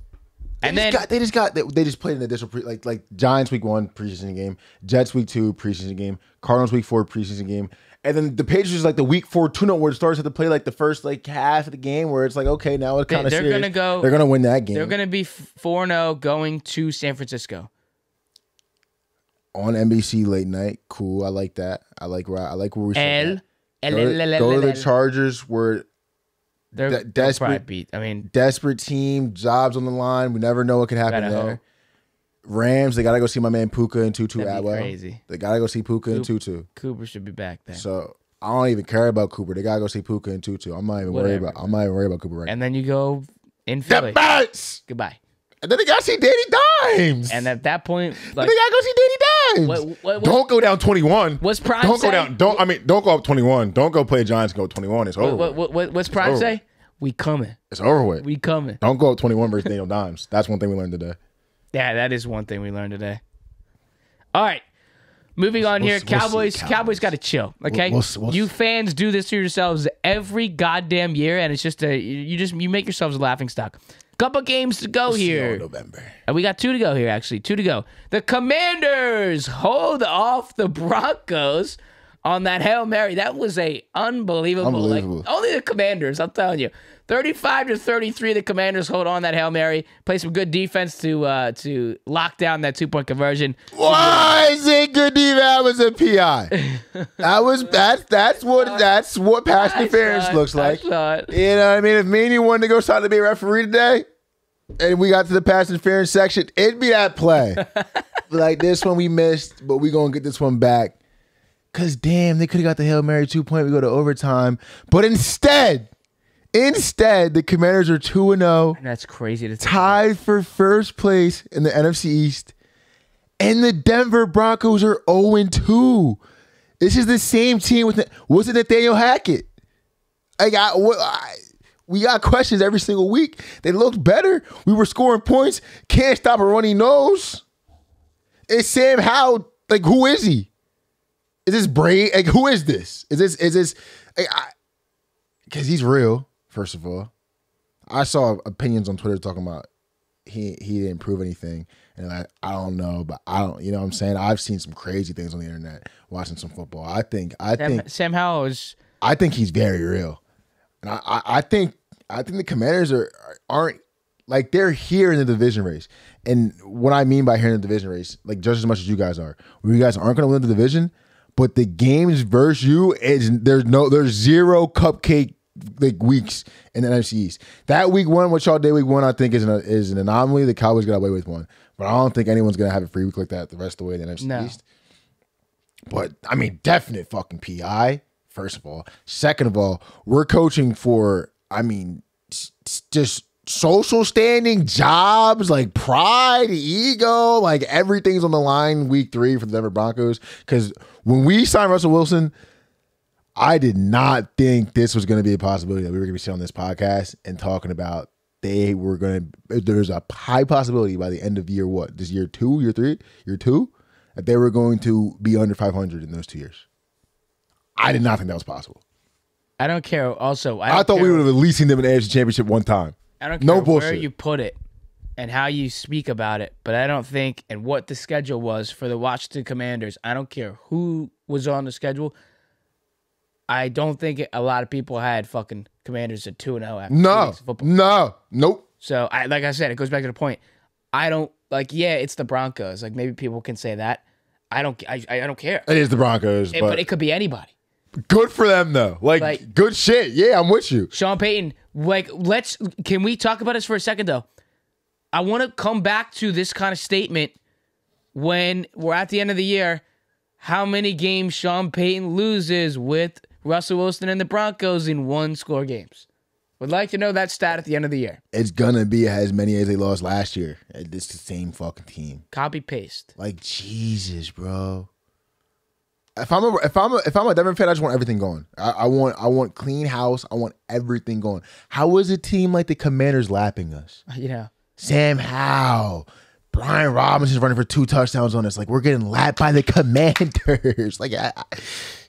[SPEAKER 1] They just played an additional like Giants week 1 preseason game, Jets week 2 preseason game, Cardinals week 4 preseason game. And then the Patriots is the week 4 tune-up where it starts to play the first half of the game where it's okay, now it's kind of serious. They're going to win that game.
[SPEAKER 2] They're going to be 4-0 going to San Francisco.
[SPEAKER 1] On NBC late night. Cool. I like that. I like where we should
[SPEAKER 2] Go
[SPEAKER 1] to the Chargers where
[SPEAKER 2] They'll probably beat. I mean,
[SPEAKER 1] desperate team, jobs on the line. We never know what could happen there.
[SPEAKER 2] hope.
[SPEAKER 1] Rams, they gotta go see my man Puka and Tutu
[SPEAKER 2] That'd be
[SPEAKER 1] Atwell.
[SPEAKER 2] crazy.
[SPEAKER 1] They gotta go see Puka and Tutu.
[SPEAKER 2] Cooper should be back then.
[SPEAKER 1] So I don't even care about Cooper. They gotta go see Puka and Tutu. I'm not even worried about Cooper right now.
[SPEAKER 2] And then you go in Philly.
[SPEAKER 1] The bats!
[SPEAKER 2] Goodbye.
[SPEAKER 1] And then they gotta see Danny Dimes.
[SPEAKER 2] And at that point,
[SPEAKER 1] like, they gotta go see Danny Dimes. Don't go down 21.
[SPEAKER 2] What's Prime
[SPEAKER 1] don't
[SPEAKER 2] say?
[SPEAKER 1] Go down. Don't go up 21. Don't go play Giants and go 21. It's over.
[SPEAKER 2] What's Prime say? We coming.
[SPEAKER 1] It's over with.
[SPEAKER 2] We coming.
[SPEAKER 1] Don't go up 21 versus Daniel Dimes. That's one thing we learned today.
[SPEAKER 2] Yeah, that is one thing we learned today. All right. Moving on here. Cowboys got to chill, okay? You fans do this to yourselves every goddamn year, and it's just you make yourselves a laughing stock. Couple games to go here.
[SPEAKER 1] November.
[SPEAKER 2] And we got 2 to go here, actually. 2 to go. The Commanders hold off the Broncos on that Hail Mary. That was a unbelievable. Like, only the Commanders, I'm telling you. 35-33, the Commanders hold on that Hail Mary. Play some good defense to lock down that 2-point conversion.
[SPEAKER 1] Why is it good defense? That was a PI. That's what pass interference looks like. You know what I mean? If me and you wanted to go start to be a referee today, and we got to the pass interference section, it'd be that play. Like, this one we missed, but we gonna get this one back. Cause damn, they could have got the Hail Mary 2-point. We go to overtime, but instead, the Commanders are 2-0.
[SPEAKER 2] That's crazy to
[SPEAKER 1] tied for first place in the NFC East, and the Denver Broncos are 0-2. This is the same team wasn't Nathaniel Hackett? We got questions every single week. They looked better. We were scoring points. Can't stop a runny nose. It's Sam Howell. Like, who is he? Is this Brady? Like, who is this? Is this? Because he's real. First of all, I saw opinions on Twitter talking about he didn't prove anything, and I don't know, but I don't. You know what I'm saying? I've seen some crazy things on the internet watching some football. I think
[SPEAKER 2] Sam Howell is.
[SPEAKER 1] I think he's very real, and I think the Commanders aren't like, they're here in the division race. And what I mean by here in the division race, like, just as much as you guys are, you guys aren't going to win the division, but the games versus you there's zero cupcake like weeks in the NFC East. That week 1, what y'all did week 1, I think is an anomaly. The Cowboys got away with one, but I don't think anyone's gonna have a free week like that the rest of the way in the NFC East. But I mean, definite fucking PI. First of all, second of all, we're coaching for, I mean, just social standing, jobs, like pride, ego, like everything's on the line week 3 for the Denver Broncos. Because when we signed Russell Wilson, I did not think this was going to be a possibility that we were going to be sitting on this podcast and talking about there's a high possibility by the end of year 2, year 3, year 2, that they were going to be under 500 in those 2 years. I did not think that was possible.
[SPEAKER 2] I don't care. Also,
[SPEAKER 1] I thought we would have at least seen them in the AFC Championship one time.
[SPEAKER 2] I don't care where you put it and how you speak about it, but I don't think, and what the schedule was for the Washington Commanders, I don't care who was on the schedule. I don't think a lot of people had fucking Commanders at 2-0 after 2 weeks of football. Nope. So, like I said, it goes back to the point. I don't, like, yeah, it's the Broncos. Like, maybe people can say that. I don't care.
[SPEAKER 1] It is the Broncos,
[SPEAKER 2] but it could be anybody.
[SPEAKER 1] Good for them, though. Like, good shit. Yeah, I'm with you.
[SPEAKER 2] Sean Payton, like, can we talk about this for a second, though? I want to come back to this kind of statement when we're at the end of the year. How many games Sean Payton loses with Russell Wilson and the Broncos in 1-score games? Would like to know that stat at the end of the year.
[SPEAKER 1] It's gonna be as many as they lost last year. It's the same fucking team.
[SPEAKER 2] Copy paste.
[SPEAKER 1] Like, Jesus, bro. If I'm a Denver fan, I just want everything going. I want clean house. I want everything going. How is a team like the Commanders lapping us?
[SPEAKER 2] Yeah.
[SPEAKER 1] Sam Howell, Brian Robinson's running for 2 touchdowns on us. Like, we're getting lapped by the Commanders. Like,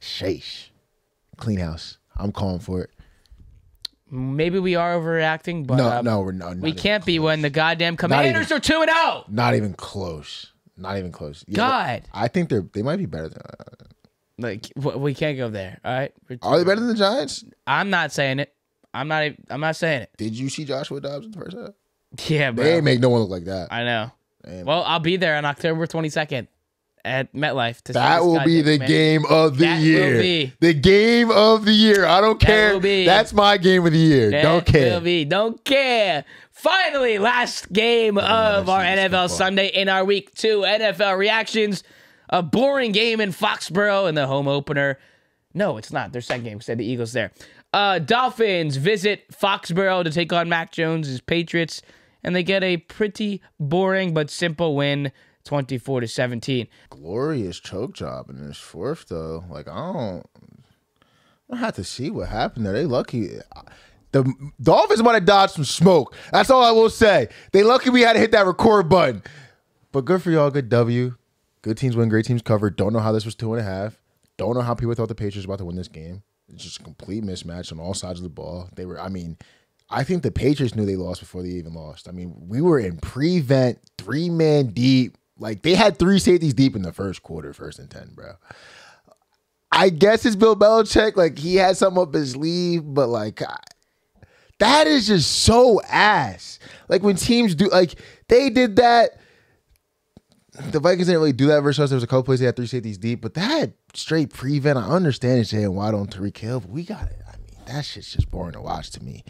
[SPEAKER 1] sheesh. Clean house. I'm calling for it.
[SPEAKER 2] Maybe we are overreacting, but
[SPEAKER 1] no, we're not.
[SPEAKER 2] We can't be when the goddamn Commanders are 2-0.
[SPEAKER 1] Not even close. Not even close. Yeah,
[SPEAKER 2] God,
[SPEAKER 1] I think they might be better than.
[SPEAKER 2] Like, we can't go there. All right.
[SPEAKER 1] Are they better than the Giants?
[SPEAKER 2] I'm not saying it. I'm not saying it.
[SPEAKER 1] Did you see Joshua Dobbs in the first half?
[SPEAKER 2] Yeah, bro.
[SPEAKER 1] They ain't make no one look like that.
[SPEAKER 2] I know. Damn. Well, I'll be there on October 22nd at MetLife.
[SPEAKER 1] That will be the game of the year.
[SPEAKER 2] Will be.
[SPEAKER 1] The game of the year. I don't care. That's my game of the year. Don't care.
[SPEAKER 2] Don't care. Finally, last game of our NFL Sunday in our week 2 NFL reactions. A boring game in Foxborough in the home opener. No, it's not. Their second game because they had the Eagles there. Dolphins visit Foxborough to take on Mac Jones' Patriots, and they get a pretty boring but simple win, 24-17.
[SPEAKER 1] Glorious choke job in this fourth, though. Like, I don't have to see what happened there. They lucky. The Dolphins might have dodged some smoke. That's all I will say. They lucky we had to hit that record button. But good for y'all. Good W. Good teams win. Great teams cover. Don't know how this was 2.5. Don't know how people thought the Patriots were about to win this game. It's just a complete mismatch on all sides of the ball. I think the Patriots knew they lost before they even lost. I mean, we were in prevent, 3-man deep. Like, they had 3 safeties deep in the first quarter, 1st and 10, bro. I guess it's Bill Belichick. Like, he had something up his sleeve, but, like, that is just so ass. Like, when teams do, like, they did that. The Vikings didn't really do that versus us. There was a couple plays they had 3 safeties deep, but that straight prevent, I understand it's Jay and Waddle and Tariq Hill, but we got it. I mean, that shit's just boring to watch to me.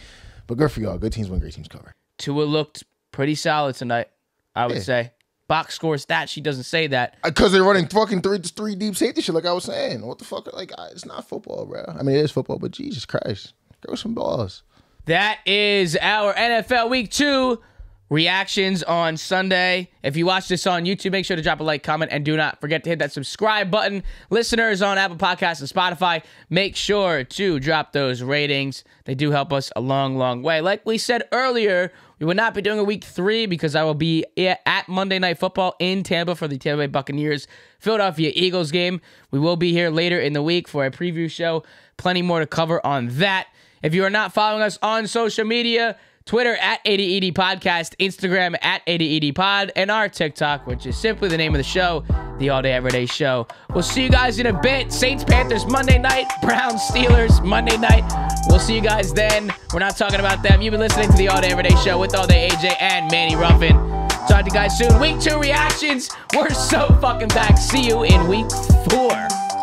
[SPEAKER 1] But good for y'all. Good teams win, great teams cover.
[SPEAKER 2] Tua looked pretty solid tonight, I would say. Box score stat sheet doesn't say that.
[SPEAKER 1] Because they're running fucking three deep safety shit like I was saying. What the fuck? Like, it's not football, bro. I mean, it is football, but Jesus Christ. Throw some balls.
[SPEAKER 2] That is our NFL Week 2 reactions on Sunday. If you watch this on YouTube, make sure to drop a like, comment, and do not forget to hit that subscribe button. Listeners on Apple Podcasts and Spotify, make sure to drop those ratings. They do help us a long, long way. Like we said earlier, we will not be doing a week 3 because I will be at Monday Night Football in Tampa for the Tampa Bay Buccaneers Philadelphia Eagles game. We will be here later in the week for a preview show. Plenty more to cover on that. If you are not following us on social media, Twitter at 80ED Podcast, Instagram at 80ED Pod, and our TikTok, which is simply the name of the show, The All Day Everyday Show. We'll see you guys in a bit. Saints, Panthers, Monday night. Browns, Steelers, Monday night. We'll see you guys then. We're not talking about them. You've been listening to The All Day Everyday Show with All Day AJ and Manny Ruffin. Talk to you guys soon. Week 2 reactions. We're so fucking back. See you in week 4.